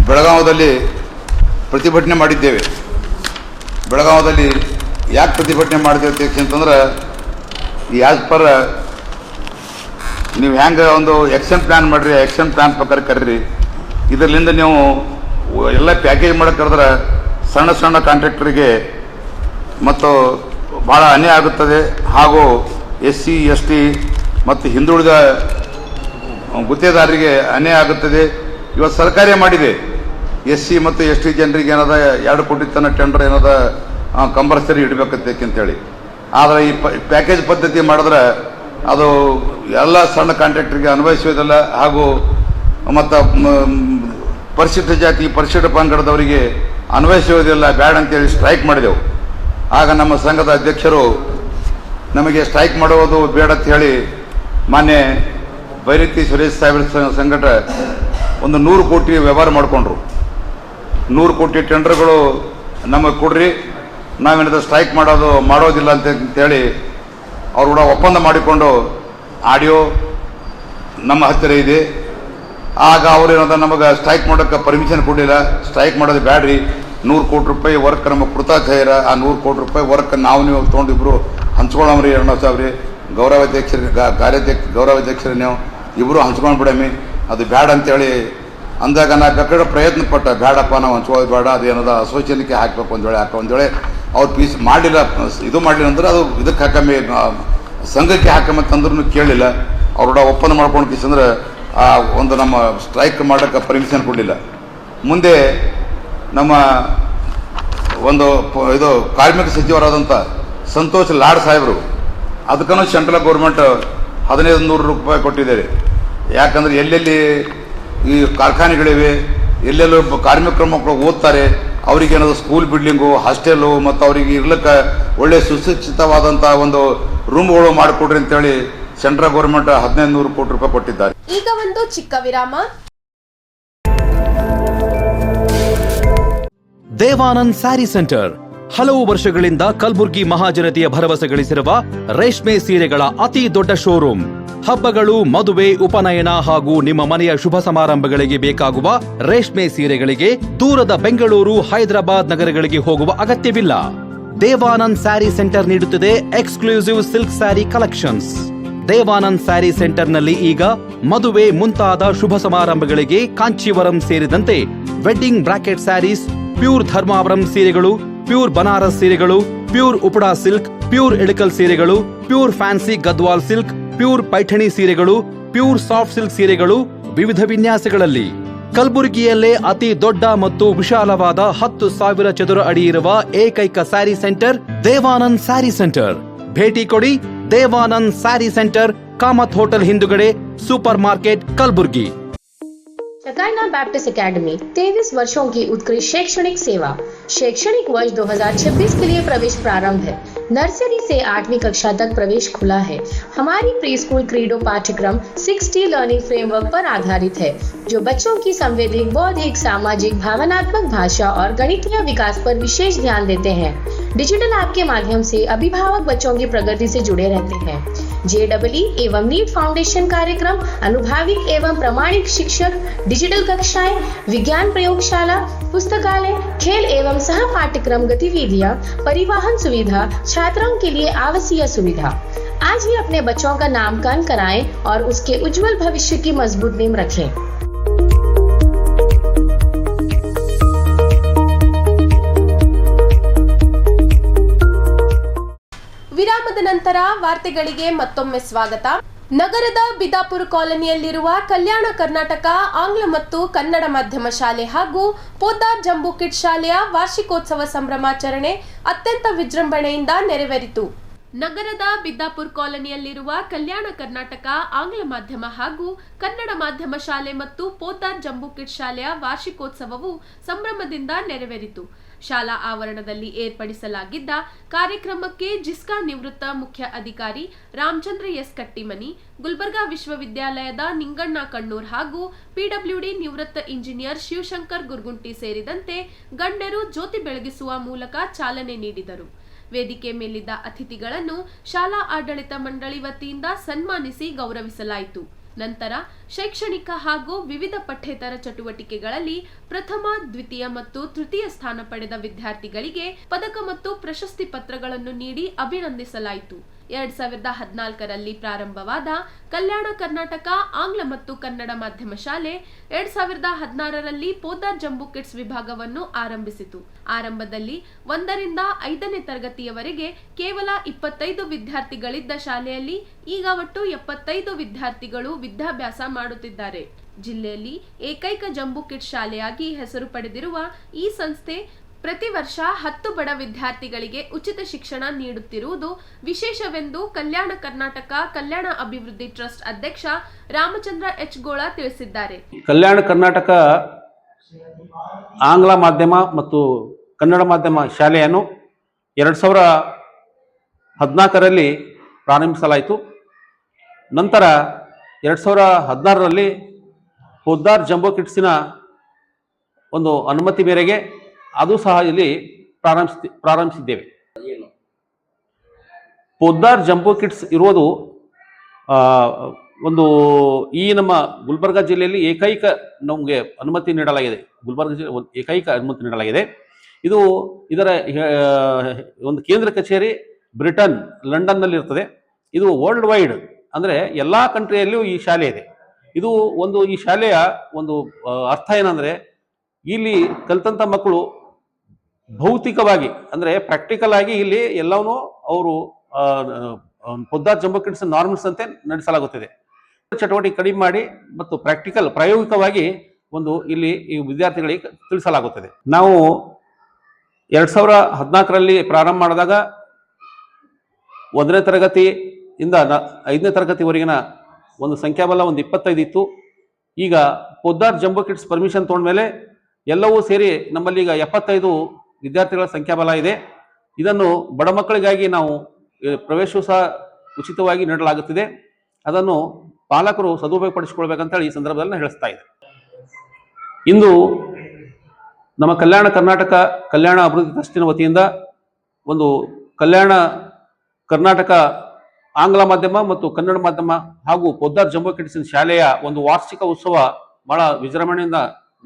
[SPEAKER 7] ಬೆಳಗಾವದಲ್ಲಿ ಪ್ರತಿಭಟನೆ ಮಾಡಿದ್ದೇವೆ. ಬೆಳಗಾವದಲ್ಲಿ ಯಾಕೆ ಪ್ರತಿಭಟನೆ ಮಾಡಿದ್ದೇವೆ ಅಂತಂದ್ರೆ, ಆ್ಯಸ್ ಪರ್ ನೀವು ಹೆಂಗೆ ಒಂದು ಆ್ಯಕ್ಷನ್ ಪ್ಲ್ಯಾನ್ ಮಾಡಿರಿ, ಆ್ಯಕ್ಷನ್ ಪ್ಲ್ಯಾನ್ ಪ್ರಕಾರ ಕರೀರಿ. ಇದರಿಂದ ನೀವು ಎಲ್ಲ ಪ್ಯಾಕೇಜ್ ಮಾಡೋಕ್ಕೆ ಕರೆದ್ರೆ ಸಣ್ಣ ಸಣ್ಣ ಕಾಂಟ್ರಾಕ್ಟರಿಗೆ ಮತ್ತು ಭಾಳ ಅನ್ಯಾಯ ಆಗುತ್ತದೆ. ಹಾಗೂ SC ST ಮತ್ತು ಹಿಂದುಳಿದ ಗುತ್ತೇದಾರರಿಗೆ ಅನ್ಯಾಯ ಆಗುತ್ತದೆ. ಇವತ್ತು ಸರ್ಕಾರೇ ಮಾಡಿದೆ, SC ಮತ್ತು ST ಜನರಿಗೆ ಏನದ 2 ಕೋಟಿ ತನಕ ಟೆಂಡರ್ ಏನದ ಕಂಪಲ್ಸರಿ ಇಡಬೇಕಂತೇಳಿ. ಆದರೆ ಈ ಪ್ಯಾಕೇಜ್ ಪದ್ಧತಿ ಮಾಡಿದ್ರೆ ಅದು ಎಲ್ಲ ಸಣ್ಣ ಕಾಂಟ್ರಾಕ್ಟರಿಗೆ ಅನ್ವಯಿಸೋದಿಲ್ಲ. ಹಾಗೂ ಮತ್ತು ಪರಿಶಿಷ್ಟ ಜಾತಿ ಪರಿಶಿಷ್ಟ ಪಂಗಡದವರಿಗೆ ಅನ್ವಯಿಸೋದಿಲ್ಲ, ಬ್ಯಾಡ್ ಅಂತೇಳಿ ಸ್ಟ್ರೈಕ್ ಮಾಡಿದೆವು. ಆಗ ನಮ್ಮ ಸಂಘದ ಅಧ್ಯಕ್ಷರು ನಮಗೆ ಸ್ಟ್ರೈಕ್ ಮಾಡುವುದು ಬೇಡ ಅಂತ ಹೇಳಿ ಮಾನ್ಯ ಭೈರತಿ ಸುರೇಶ್ ಸಾಹೇಬ್ರ ಸಂಘಟ ಒಂದು 100 ಕೋಟಿ ವ್ಯವಹಾರ ಮಾಡಿಕೊಂಡ್ರು. 100 ಕೋಟಿ ಟೆಂಡರ್ಗಳು ನಮಗೆ ಕೊಡ್ರಿ, ನಾವೇನಾದ್ರು ಸ್ಟ್ರೈಕ್ ಮಾಡೋದಿಲ್ಲ ಅಂತೇಳಿ ಅವ್ರು ಕೂಡ ಒಪ್ಪಂದ ಮಾಡಿಕೊಂಡು ಆಡಿಯೋ ನಮ್ಮ ಹತ್ತಿರ ಇದೆ. ಆಗ ಅವ್ರೇನದ ನಮಗೆ ಸ್ಟ್ರೈಕ್ ಮಾಡೋಕ್ಕೆ ಪರ್ಮಿಷನ್ ಕೊಡಲಿಲ್ಲ. ಸ್ಟ್ರೈಕ್ ಮಾಡೋದು ಬ್ಯಾಡ್ರಿ, 100 ಕೋಟಿ ರೂಪಾಯಿ ವರ್ಕ್ ನಮಗೆ ಕೃತಾಚಾರ. ಆ 100 ಕೋಟಿ ರೂಪಾಯಿ ವರ್ಕ್ ನೀವು ತೊಗೊಂಡಿಬ್ರು ಹಂಚ್ಕೊಳ್ಳಮ್ರಿ, ಅರುಣ ಸಾಹೇಬ್ರಿ, ಗೌರವಾಧ್ಯಕ್ಷರು ನೀವು ಇಬ್ಬರು ಹಂಚ್ಕೊಂಡು ಬಿಡಮಿ, ಅದು ಬ್ಯಾಡ ಅಂತೇಳಿ ಅಂದಾಗ ನಾ ಕಡೆ ಪ್ರಯತ್ನ ಪಟ್ಟ, ಬ್ಯಾಡಪ್ಪ ನಾವು ಹಂಚ್ಕೊಳ್ಳೋದು ಬೇಡ, ಅದೇನದ ಅಸೋಸಿಯೇಷನ್ಗೆ ಹಾಕಬೇಕು ಒಂದೇಳೆ ಅವ್ರು ಪೀಸ್ ಮಾಡಲಿಲ್ಲ. ಇದು ಮಾಡಲಿಲ್ಲ ಅಂದ್ರೆ ಅದು ಇದಕ್ಕೆ ಹಾಕಮ್ಮಿ, ಸಂಘಕ್ಕೆ ಹಾಕಮ್ಮಂತಂದ್ರೂ ಕೇಳಲಿಲ್ಲ. ಅವ್ರ ಒಪ್ಪಂದ ಮಾಡ್ಕೊಂಡು ಕಿಸಂದ್ರೆ ಆ ಒಂದು ನಮ್ಮ ಸ್ಟ್ರೈಕ್ ಮಾಡೋಕ್ಕೆ ಪರ್ಮಿಷನ್ ಕೊಡಲಿಲ್ಲ. ಮುಂದೆ ನಮ್ಮ ಒಂದು ಇದು ಕಾರ್ಮಿಕ ಸಚಿವರಾದಂಥ ಸಂತೋಷ್ ಲಾಡ್ ಸಾಹೇಬರು ಅದಕ್ಕೂ ಸೆಂಟ್ರಲ್ ಗೌರ್ಮೆಂಟ್ 1500 ರೂಪಾಯಿ ಕೊಟ್ಟಿದ್ದಾರೆ. ಯಾಕಂದರೆ ಎಲ್ಲೆಲ್ಲಿ ಈ ಕಾರ್ಖಾನೆಗಳಿವೆ, ಎಲ್ಲೆಲ್ಲೂ ಕಾರ್ಮಿಕರ ಮಕ್ಕಳು ಓದ್ತಾರೆ, ಅವರಿಗೆ ಏನಾದ್ರು ಸ್ಕೂಲ್ ಬಿಲ್ಡಿಂಗು, ಹಾಸ್ಟೆಲು ಮತ್ತು ಅವರಿಗೆ ಇರ್ಲಿಕ್ಕೆ ಒಳ್ಳೆ ಸುಶಿಕ್ಷಿತವಾದಂಥ ಒಂದು ರೂಮ್ಗಳು ಮಾಡಿಕೊಡ್ರಿ ಅಂತೇಳಿ ಸೆಂಟ್ರಲ್ ಗೌರ್ಮೆಂಟ್ 1500 ಕೋಟಿ ರೂಪಾಯಿ ಕೊಟ್ಟಿದ್ದಾರೆ.
[SPEAKER 3] ಈಗ ಒಂದು ಚಿಕ್ಕ ವಿರಾಮ.
[SPEAKER 2] ದೇವಾನಂದ್ ಸ್ಯಾರಿ ಸೆಂಟರ್ ಹಲವು ವರ್ಷಗಳಿಂದ ಕಲಬುರ್ಗಿ ಮಹಾಜನತೆಯ ಭರವಸೆ ಗಳಿಸಿರುವ ರೇಷ್ಮೆ ಸೀರೆಗಳ ಅತಿ ದೊಡ್ಡ ಶೋರೂಮ್. ಹಬ್ಬಗಳು, ಮದುವೆ, ಉಪನಯನ ಹಾಗೂ ನಿಮ್ಮ ಮನೆಯ ಶುಭ ಸಮಾರಂಭಗಳಿಗೆ ಬೇಕಾಗುವ ರೇಷ್ಮೆ ಸೀರೆಗಳಿಗೆ ದೂರದ ಬೆಂಗಳೂರು, ಹೈದರಾಬಾದ್ ನಗರಗಳಿಗೆ ಹೋಗುವ ಅಗತ್ಯವಿಲ್ಲ. ದೇವಾನಂದ್ ಸ್ಯಾರಿ ಸೆಂಟರ್ ನೀಡುತ್ತಿದೆ exclusive silk sari collections. Devanand sari ಸೆಂಟರ್ನಲ್ಲಿ ಈಗ ಮದುವೆ ಮುಂತಾದ ಶುಭ ಸಮಾರಂಭಗಳಿಗೆ ಕಾಂಚೀವರಂ ಸೇರಿದಂತೆ wedding bracket saris, pure Dharmavaram ಸೀರೆಗಳು, ಪ್ಯೂರ್ ಬನಾರಸ್ ಸೀರೆಗಳು, pure Uppada silk, pure Ilkal ಸೀರೆಗಳು, pure fancy Gadwal silk, pure Paithani ಸೀರೆಗಳು, ಪ್ಯೂರ್ ಸಾಫ್ಟ್ ಸಿಲ್ಕ್ ಸೀರೆಗಳು ವಿವಿಧ ವಿನ್ಯಾಸಗಳಲ್ಲಿ. ಕಲಬುರಗಿಯಲ್ಲೇ ಅತಿ ದೊಡ್ಡ ಮತ್ತು ವಿಶಾಲವಾದ 10,000 ಚದುರ ಅಡಿ ಇರುವ ಏಕೈಕ ಸ್ಯಾರಿ ಸೆಂಟರ್ ದೇವಾನಂದ್ ಸ್ಯಾರಿ ಸೆಂಟರ್. ಭೇಟಿ ಕೊಡಿ. ದೇವಾನಂದ್ ಸ್ಯಾರಿ ಸೆಂಟರ್, ಕಾಮತ್ ಹೋಟೆಲ್ ಹಿಂದುಗಡೆ, ಸೂಪರ್ ಮಾರ್ಕೆಟ್, कलबुर्गी।
[SPEAKER 1] चकाइना बैप्टिस्ट एकेडमी 23 वर्षों की उत्कृष्ट शैक्षणिक सेवा। शैक्षणिक वर्ष 2026 के लिए प्रवेश प्रारंभ है। नर्सरी से 8वीं कक्षा तक प्रवेश खुला है। हमारी प्री स्कूल क्रीडो पाठ्यक्रम 6T लर्निंग फ्रेमवर्क पर आधारित है, जो बच्चों की संवैधिक, बौद्धिक, सामाजिक, भावनात्मक, भाषा और गणितीय विकास पर विशेष ध्यान देते हैं। डिजिटल ऐप के माध्यम से अभिभावक बच्चों की प्रगति से जुड़े रहते हैं। JEE एवं नीट फाउंडेशन कार्यक्रम, अनुभाविक एवं प्रमाणिक शिक्षक, डिजिटल कक्षाएं, विज्ञान प्रयोगशाला, पुस्तकालय, खेल एवं सह पाठ्यक्रम गतिविधियां, परिवहन सुविधा, छात्रों के लिए आवासीय सुविधा। आज ही अपने बच्चों का नामकरण कराएं और उसके उज्जवल भविष्य की मजबूत नींव रखें।
[SPEAKER 3] ವಿರಾಮದ ನಂತರ ವಾರ್ತೆಗಳಿಗೆ ಮತ್ತೊಮ್ಮೆ ಸ್ವಾಗತ. ನಗರದ ಬಿದಾಪುರ ಕಾಲೋನಿಯಲ್ಲಿರುವ ಕಲ್ಯಾಣ ಕರ್ನಾಟಕ ಆಂಗ್ಲ ಮತ್ತು ಕನ್ನಡ ಮಾಧ್ಯಮ ಶಾಲೆ ಹಾಗೂ ಪೋದ್ದಾರ್ ಜಂಬೂ ಕಿಡ್ಸ್ ಶಾಲೆಯ ವಾರ್ಷಿಕೋತ್ಸವ ಸಂಭ್ರಮಾಚರಣೆ ಅತ್ಯಂತ ವಿಜೃಂಭಣೆಯಿಂದ ನೆರವೇರಿತು. ನಗರದ ಬಿದ್ದಾಪುರ ಕಾಲೋನಿಯಲ್ಲಿರುವ ಕಲ್ಯಾಣ ಕರ್ನಾಟಕ ಆಂಗ್ಲ ಮಾಧ್ಯಮ ಹಾಗೂ ಕನ್ನಡ ಮಾಧ್ಯಮ ಶಾಲೆ ಮತ್ತು ಪೋದ್ದಾರ್ ಜಂಬೂ ಕಿಡ್ಸ್ ಶಾಲೆಯ ವಾರ್ಷಿಕೋತ್ಸವವು ಸಂಭ್ರಮದಿಂದ ನೆರವೇರಿತು. ಶಾಲಾ ಆವರಣದಲ್ಲಿ ಏರ್ಪಡಿಸಲಾಗಿದ್ದ ಕಾರ್ಯಕ್ರಮಕ್ಕೆ ಜಿಸ್ಕಾ ನಿವೃತ್ತ ಮುಖ್ಯ ಅಧಿಕಾರಿ ರಾಮಚಂದ್ರ ಎಸ್ ಕಟ್ಟಿಮನಿ, ಗುಲ್ಬರ್ಗಾ ವಿಶ್ವವಿದ್ಯಾಲಯದ ನಿಂಗಣ್ಣ ಕಣ್ಣೂರ್ ಹಾಗೂ PWD ನಿವೃತ್ತ ಇಂಜಿನಿಯರ್ ಶಿವಶಂಕರ್ ಗುರ್ಗುಂಟಿ ಸೇರಿದಂತೆ ಗಣ್ಯರು ಜ್ಯೋತಿ ಬೆಳಗಿಸುವ ಮೂಲಕ ಚಾಲನೆ ನೀಡಿದರು. ವೇದಿಕೆ ಮೇಲಿದ್ದ ಅತಿಥಿಗಳನ್ನು ಶಾಲಾ ಆಡಳಿತ ಮಂಡಳಿ ವತಿಯಿಂದ ಸನ್ಮಾನಿಸಿ ಗೌರವಿಸಲಾಯಿತು. ನಂತರ ಶೈಕ್ಷಣಿಕ ಹಾಗೂ ವಿವಿಧ ಪಠ್ಯೇತರ ಚಟುವಟಿಕೆಗಳಲ್ಲಿ ಪ್ರಥಮ, ದ್ವಿತೀಯ ಮತ್ತು ತೃತೀಯ ಸ್ಥಾನ ಪಡೆದ ವಿದ್ಯಾರ್ಥಿಗಳಿಗೆ ಪದಕ ಮತ್ತು ಪ್ರಶಸ್ತಿ ಪತ್ರಗಳನ್ನು ನೀಡಿ ಅಭಿನಂದಿಸಲಾಯಿತು. 2014ರಲ್ಲಿ ಪ್ರಾರಂಭವಾದ ಕಲ್ಯಾಣ ಕರ್ನಾಟಕ ಆಂಗ್ಲ ಮತ್ತು ಕನ್ನಡ ಮಾಧ್ಯಮ ಶಾಲೆ 2016ರಲ್ಲಿ ಪೋದ್ದಾರ್ ಜಂಬೂ ಕಿಡ್ಸ್ ವಿಭಾಗವನ್ನು ಆರಂಭಿಸಿತು. ಆರಂಭದಲ್ಲಿ 1ರಿಂದ 5ನೇ ತರಗತಿಯವರೆಗೆ ಕೇವಲ 25 ವಿದ್ಯಾರ್ಥಿಗಳಿದ್ದ ಶಾಲೆಯಲ್ಲಿ ಈಗ ಒಟ್ಟು 75 ವಿದ್ಯಾರ್ಥಿಗಳು ವಿದ್ಯಾಭ್ಯಾಸ ಮಾಡುತ್ತಿದ್ದಾರೆ. ಜಿಲ್ಲೆಯಲ್ಲಿ ಏಕೈಕ ಜಂಬೂ ಕಿಡ್ಸ್ ಶಾಲೆಯಾಗಿ ಹೆಸರು ಪಡೆದಿರುವ ಈ ಸಂಸ್ಥೆ ಪ್ರತಿ ವರ್ಷ 10 ಬಡ ವಿದ್ಯಾರ್ಥಿಗಳಿಗೆ ಉಚಿತ ಶಿಕ್ಷಣ ನೀಡುತ್ತಿರುವುದು ವಿಶೇಷವೆಂದು ಕಲ್ಯಾಣ ಕರ್ನಾಟಕ ಕಲ್ಯಾಣ ಅಭಿವೃದ್ಧಿ ಟ್ರಸ್ಟ್ ಅಧ್ಯಕ್ಷ ರಾಮಚಂದ್ರ ಎಚ್ ಗೋಳ ತಿಳಿಸಿದ್ದಾರೆ.
[SPEAKER 8] ಕಲ್ಯಾಣ ಕರ್ನಾಟಕ ಆಂಗ್ಲ ಮಾಧ್ಯಮ ಮತ್ತು ಕನ್ನಡ ಮಾಧ್ಯಮ ಶಾಲೆಯನ್ನು 2014ರಲ್ಲಿ ಪ್ರಾರಂಭಿಸಲಾಯಿತು. ನಂತರ 2016ರಲ್ಲಿ ಪೋದ್ದಾರ್ ಜಂಬೋ ಕಿಡ್ಸಿನ ಒಂದು ಅನುಮತಿ ಮೇರೆಗೆ ಅದು ಸಹ ಇಲ್ಲಿ ಪ್ರಾರಂಭಿಸಿದ್ದೇವೆ. ಪೋದ್ದಾರ್ ಜಂಬೋ ಕಿಡ್ಸ್ ಇರುವುದು ಒಂದು ಈ ನಮ್ಮ ಗುಲ್ಬರ್ಗಾ ಜಿಲ್ಲೆಯಲ್ಲಿ ಏಕೈಕ ನಮಗೆ ಅನುಮತಿ ನೀಡಲಾಗಿದೆ. ಗುಲ್ಬರ್ಗಾ ಜಿಲ್ಲೆ ಏಕೈಕ ಅನುಮತಿ ನೀಡಲಾಗಿದೆ. ಇದು ಇದರ ಒಂದು ಕೇಂದ್ರ ಕಚೇರಿ ಬ್ರಿಟನ್, ಲಂಡನ್ನಲ್ಲಿ ಇರ್ತದೆ. ಇದು ವರ್ಲ್ಡ್ ವೈಡ್ ಅಂದರೆ ಎಲ್ಲ ಕಂಟ್ರಿಯಲ್ಲಿಯೂ ಈ ಶಾಲೆ ಇದೆ. ಇದು ಒಂದು ಈ ಶಾಲೆಯ ಒಂದು ಅರ್ಥ ಏನಂದರೆ, ಇಲ್ಲಿ ಕಲಿತಂಥ ಮಕ್ಕಳು ಭೌತಿಕವಾಗಿ ಅಂದರೆ ಪ್ರಾಕ್ಟಿಕಲ್ ಆಗಿ ಇಲ್ಲಿ ಎಲ್ಲವನ್ನೂ ಅವರು ಪೋದ್ದಾರ್ ಜಂಬೋ ಕಿಡ್ಸ್ ನಾರ್ಮಲ್ಸ್ ಅಂತೆ ನಡೆಸಲಾಗುತ್ತದೆ. ಚಟುವಟಿಕೆ ಕಡಿಮೆ ಮಾಡಿ ಮತ್ತು ಪ್ರಾಯೋಗಿಕವಾಗಿ ಒಂದು ಇಲ್ಲಿ ಈ ವಿದ್ಯಾರ್ಥಿಗಳಿಗೆ ತಿಳಿಸಲಾಗುತ್ತದೆ. ನಾವು 2014ರಲ್ಲಿ ಪ್ರಾರಂಭ ಮಾಡಿದಾಗ 1ನೇ ತರಗತಿಯಿಂದ 5ನೇ ತರಗತಿವರೆಗಿನ ಒಂದು ಸಂಖ್ಯಾಬಲ ಒಂದು 25 ಇತ್ತು. ಈಗ ಪೋದ್ದಾರ್ ಜಂಬೋ ಕಿಡ್ಸ್ ಪರ್ಮಿಷನ್ ತೊಗೊಂಡ್ಮೇಲೆ ಎಲ್ಲವೂ ಸೇರಿ ನಮ್ಮಲ್ಲಿ ಈಗ 75 ವಿದ್ಯಾರ್ಥಿಗಳ ಸಂಖ್ಯಾಬಲ ಇದೆ. ಇದನ್ನು ಬಡ ಮಕ್ಕಳಿಗಾಗಿ ನಾವು ಪ್ರವೇಶವೂ ಸಹ ಉಚಿತವಾಗಿ ನೀಡಲಾಗುತ್ತಿದೆ. ಅದನ್ನು ಪಾಲಕರು ಸದುಪಯೋಗಪಡಿಸಿಕೊಳ್ಬೇಕಂತೇಳಿ ಈ ಸಂದರ್ಭದಲ್ಲಿ ಹೇಳಿಸ್ತಾ ಇದೆ. ಇಂದು ನಮ್ಮ ಕಲ್ಯಾಣ ಕರ್ನಾಟಕ ಕಲ್ಯಾಣ ಅಭಿವೃದ್ಧಿ ಟ್ರಸ್ಟಿನ ವತಿಯಿಂದ ಒಂದು ಕಲ್ಯಾಣ ಕರ್ನಾಟಕ ಆಂಗ್ಲ ಮಾಧ್ಯಮ ಮತ್ತು ಕನ್ನಡ ಮಾಧ್ಯಮ ಹಾಗೂ ಪೋದ್ದಾರ್ ಜಂಬೋ ಕಿಡ್ಸಿನ ಶಾಲೆಯ ಒಂದು ವಾರ್ಷಿಕ ಉತ್ಸವ ಬಹಳ ವಿಜೃಂಭಣೆಯಿಂದ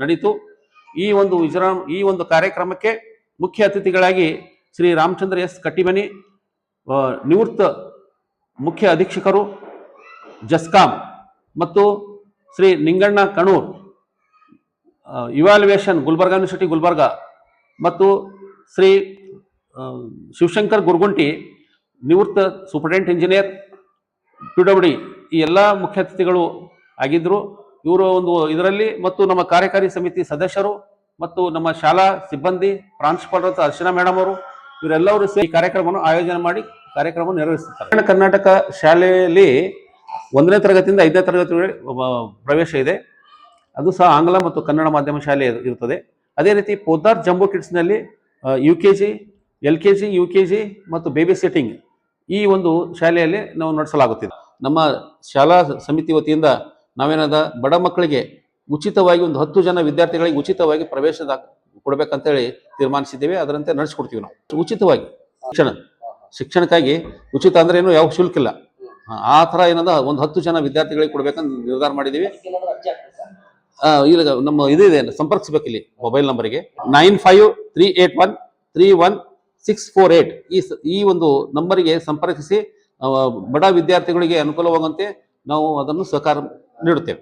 [SPEAKER 8] ನಡೀತು. ಈ ಒಂದು ಕಾರ್ಯಕ್ರಮಕ್ಕೆ ಮುಖ್ಯ ಅತಿಥಿಗಳಾಗಿ ಶ್ರೀ ರಾಮಚಂದ್ರ ಎಸ್ ಕಟ್ಟಿಮನಿ, ನಿವೃತ್ತ ಮುಖ್ಯ ಅಧೀಕ್ಷಕರು ಜಸ್ಕಾಂ, ಮತ್ತು ಶ್ರೀ ನಿಂಗಣ್ಣ ಕಣೂರ್, ಇವಾಲ್ಯುವೇಷನ್ ಗುಲ್ಬರ್ಗಾ ಯೂನಿವರ್ಸಿಟಿ ಗುಲ್ಬರ್ಗಾ, ಮತ್ತು ಶ್ರೀ ಶಿವಶಂಕರ್ ಗುರ್ಗುಂಟಿ, ನಿವೃತ್ತ ಸೂಪರಿಂಟೆಂಡೆಂಟ್ ಇಂಜಿನಿಯರ್ PWD, ಈ ಎಲ್ಲ ಮುಖ್ಯ ಅತಿಥಿಗಳು ಆಗಿದ್ದರು. ಇವರು ಇದರಲ್ಲಿ ಮತ್ತು ನಮ್ಮ ಕಾರ್ಯಕಾರಿ ಸಮಿತಿ ಸದಸ್ಯರು ಮತ್ತು ನಮ್ಮ ಶಾಲಾ ಸಿಬ್ಬಂದಿ, ಪ್ರಾಂಶುಪಾಲರಾದ ಅರ್ಚನಾ ಮೇಡಮ್ ಅವರು, ಇವರೆಲ್ಲರೂ ಸೇರಿ ಈ ಕಾರ್ಯಕ್ರಮವನ್ನು ಆಯೋಜನೆ ಮಾಡಿ ಕಾರ್ಯಕ್ರಮ ನಿರ್ವಹಿಸುತ್ತಾರೆ. ಕರ್ನಾಟಕ ಶಾಲೆಯಲ್ಲಿ 1ನೇ ತರಗತಿಯಿಂದ 5ನೇ ತರಗತಿವರೆಗೆ ಪ್ರವೇಶ ಇದೆ. ಅದು ಸಹ ಆಂಗ್ಲ ಮತ್ತು ಕನ್ನಡ ಮಾಧ್ಯಮ ಶಾಲೆ ಇರುತ್ತದೆ. ಅದೇ ರೀತಿ ಪೋದ್ದಾರ್ ಜಂಬೋ ಕಿಡ್ಸ್ನಲ್ಲಿ UKG, LKG, UKG ಮತ್ತು ಬೇಬಿ ಸಿಟ್ಟಿಂಗ್ ಈ ಒಂದು ಶಾಲೆಯಲ್ಲಿ ನಾವು ನಡೆಸಲಾಗುತ್ತಿದೆ. ನಮ್ಮ ಶಾಲಾ ಸಮಿತಿ ವತಿಯಿಂದ ನಾವೇನಾದ ಬಡ ಮಕ್ಕಳಿಗೆ ಉಚಿತವಾಗಿ ಒಂದು 10 ಜನ ವಿದ್ಯಾರ್ಥಿಗಳಿಗೆ ಉಚಿತವಾಗಿ ಪ್ರವೇಶ ಕೊಡಬೇಕಂತೇಳಿ ತೀರ್ಮಾನಿಸಿದ್ದೇವೆ. ಅದರಂತೆ ನಡೆಸ್ಕೊಡ್ತೀವಿ ನಾವು ಉಚಿತವಾಗಿ. ಶಿಕ್ಷಣಕ್ಕಾಗಿ ಉಚಿತ ಅಂದ್ರೆ ಏನು, ಯಾವ ಶುಲ್ಕ ಇಲ್ಲ. ಆ ಥರ ಏನದ ಒಂದು 10 ಜನ ವಿದ್ಯಾರ್ಥಿಗಳಿಗೆ ಕೊಡ್ಬೇಕಂತ ನಿರ್ಧಾರ ಮಾಡಿದ್ದೀವಿ. ಈಗ ನಮ್ಮ ಇದೆ, ಸಂಪರ್ಕಿಸ್ಬೇಕು ಇಲ್ಲಿ ಮೊಬೈಲ್ ನಂಬರ್ಗೆ 9538131648 ಈ ಒಂದು ನಂಬರಿಗೆ ಸಂಪರ್ಕಿಸಿ ಬಡ ವಿದ್ಯಾರ್ಥಿಗಳಿಗೆ ಅನುಕೂಲವಾಗುವಂತೆ ನಾವು ಅದನ್ನು ಸಹಕಾರ ನೀಡುತ್ತೇವೆ.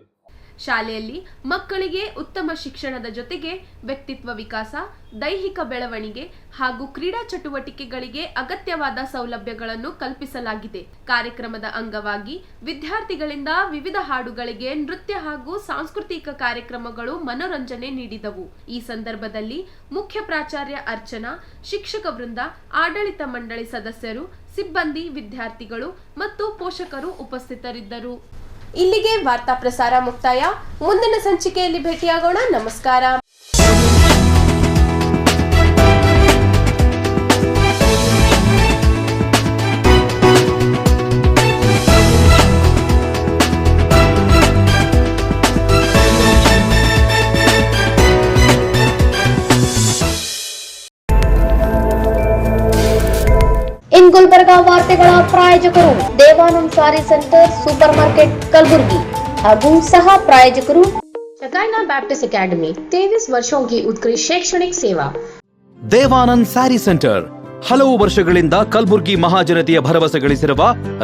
[SPEAKER 3] ಶಾಲೆಯಲ್ಲಿ ಮಕ್ಕಳಿಗೆ ಉತ್ತಮ ಶಿಕ್ಷಣದ ಜೊತೆಗೆ ವ್ಯಕ್ತಿತ್ವ ವಿಕಾಸ, ದೈಹಿಕ ಬೆಳವಣಿಗೆ ಹಾಗೂ ಕ್ರೀಡಾ ಚಟುವಟಿಕೆಗಳಿಗೆ ಅಗತ್ಯವಾದ ಸೌಲಭ್ಯಗಳನ್ನು ಕಲ್ಪಿಸಲಾಗಿದೆ. ಕಾರ್ಯಕ್ರಮದ ಅಂಗವಾಗಿ ವಿದ್ಯಾರ್ಥಿಗಳಿಂದ ವಿವಿಧ ಹಾಡುಗಳಿಗೆ ನೃತ್ಯ ಹಾಗೂ ಸಾಂಸ್ಕೃತಿಕ ಕಾರ್ಯಕ್ರಮಗಳು ಮನೋರಂಜನೆ ನೀಡಿದವು. ಈ ಸಂದರ್ಭದಲ್ಲಿ ಮುಖ್ಯ ಪ್ರಾಚಾರ್ಯ ಅರ್ಚನಾ, ಶಿಕ್ಷಕ ವೃಂದ, ಆಡಳಿತ ಮಂಡಳಿ ಸದಸ್ಯರು, ಸಿಬ್ಬಂದಿ, ವಿದ್ಯಾರ್ಥಿಗಳು ಮತ್ತು ಪೋಷಕರು ಉಪಸ್ಥಿತರಿದ್ದರು. ಇಲ್ಲಿಗೆ ವಾರ್ತಾ ಪ್ರಸಾರ ಮುಕ್ತಾಯ. ಮುಂದಿನ ಸಂಚಿಕೆಯಲ್ಲಿ ಭೇಟಿಯಾಗೋಣ. ನಮಸ್ಕಾರ.
[SPEAKER 1] ಇನ್ ಗುಲ್ಬರ್ಗಾ ವಾರ್ತೆಗಳ ಪ್ರಾಯೋಜಕರು ದೇವಾನಂದ್ ಸಾರಿ ಸೆಂಟರ್, ಸೂಪರ್ ಮಾರ್ಕೆಟ್, ಕಲಬುर्गी ಹಾಗೂ ಸಹ ಪ್ರಾಯೋಜಕರು ಶಕಾಯ್ನಾ ಬ್ಯಾಪ್ಟಿಸ್ಟ್ ಅಕಾಡೆಮಿ. 23 ವರ್ಷों की उत्कृष्ट शैक्षणिक सेवा.
[SPEAKER 2] ದೇವಾನಂದ್ ಸ್ಯಾರಿ ಸೆಂಟರ್ ಹಲವು ವರ್ಷಗಳಿಂದ ಕಲಬುರ್ಗಿ ಮಹಾಜನತೆಯ ಭರವಸೆ ಗಳಿಸಿರುವ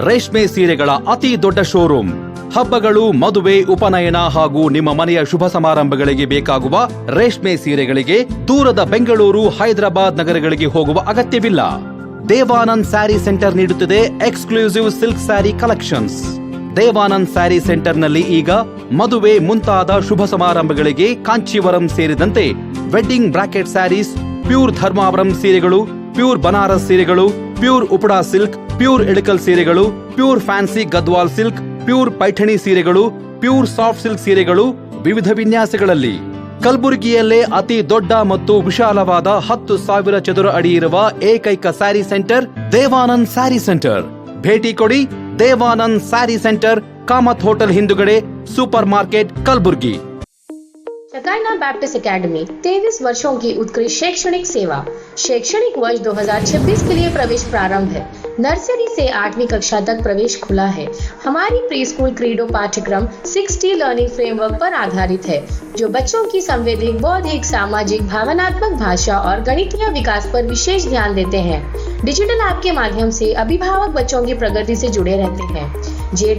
[SPEAKER 2] ರೇಷ್ಮೆ ಸೀರೆಗಳ ಅತಿ ದೊಡ್ಡ ಶೋರೂಮ್. ಹಬ್ಬಗಳು, ಮದುವೆ, ಉಪನಯನ ಹಾಗೂ ನಿಮ್ಮ ಮನೆಯ ಶುಭ ಸಮಾರಂಭಗಳಿಗೆ ಬೇಕಾಗುವ ರೇಷ್ಮೆ ಸೀರೆಗಳಿಗೆ ದೂರದ ಬೆಂಗಳೂರು, ಹೈದರಾಬಾದ್ ನಗರಗಳಿಗೆ ಹೋಗುವ ಅಗತ್ಯವಿಲ್ಲ. ದೇವಾನಂದ್ ಸ್ಯಾರಿ ಸೆಂಟರ್ ನೀಡುತ್ತಿದೆ exclusive silk sari collections. Devanand sari ಸೆಂಟರ್ನಲ್ಲಿ ಈಗ ಮದುವೆ ಮುಂತಾದ ಶುಭ ಸಮಾರಂಭಗಳಿಗೆ ಕಾಂಚೀವರಂ ಸೇರಿದಂತೆ wedding bracket saris, pure Dharmavaram ಸೀರೆಗಳು, ಪ್ಯೂರ್ ಬನಾರಸ್ ಸೀರೆಗಳು, pure Uppada silk, pure Ilkal ಸೀರೆಗಳು, pure fancy Gadwal silk, pure Paithani ಸೀರೆಗಳು, ಪ್ಯೂರ್ ಸಾಫ್ಟ್ ಸಿಲ್ಕ್ ಸೀರೆಗಳು ವಿವಿಧ ವಿನ್ಯಾಸಗಳಲ್ಲಿ. ಕಲಬುರಗಿಯಲ್ಲೇ ಅತಿ ದೊಡ್ಡ ಮತ್ತು ವಿಶಾಲವಾದ 10,000 ಚದುರ ಅಡಿ ಇರುವ ಏಕೈಕ ಸ್ಯಾರಿ ಸೆಂಟರ್ ದೇವಾನಂದ್ ಸ್ಯಾರಿ ಸೆಂಟರ್. ಭೇಟಿ ಕೊಡಿ. ದೇವಾನಂದ್ ಸ್ಯಾರಿ ಸೆಂಟರ್, ಕಾಮತ್ ಹೋಟೆಲ್ ಹಿಂದುಗಡೆ, ಸೂಪರ್ ಮಾರ್ಕೆಟ್, ಕಲಬುರ್ಗಿ.
[SPEAKER 1] शकायना बैप्टिस्ट अकेडमी 23 वर्षों की उत्कृष्ट शैक्षणिक सेवा. शैक्षणिक वर्ष 2026 के लिए प्रवेश प्रारंभ है. नर्सरी से 8वीं कक्षा तक प्रवेश खुला है. हमारी प्री स्कूल क्रीडो पाठ्यक्रम 6T लर्निंग फ्रेमवर्क पर आधारित है, जो बच्चों की संवैधिक, बौद्धिक, सामाजिक, भावनात्मक, भाषा और गणितीय विकास पर विशेष ध्यान देते हैं. डिजिटल ऐप के माध्यम से अभिभावक बच्चों की प्रगति से जुड़े रहते हैं. JEE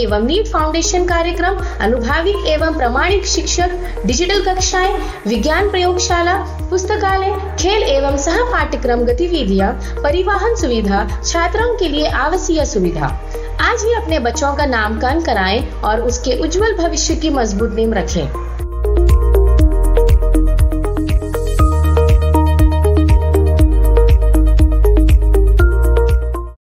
[SPEAKER 1] एवं नीट फाउंडेशन कार्यक्रम, अनुभवी एवं प्रमाणिक शिक्षक, डिजिटल कक्षाएं, विज्ञान प्रयोगशाला, पुस्तकालय, खेल एवं सह पाठ्यक्रम गतिविधियां, परिवहन सुविधा, छात्रों के लिए आवासीय सुविधा. आज ही अपने बच्चों का नामकरण कराएं और उसके उज्जवल भविष्य की मजबूत नींव रखें.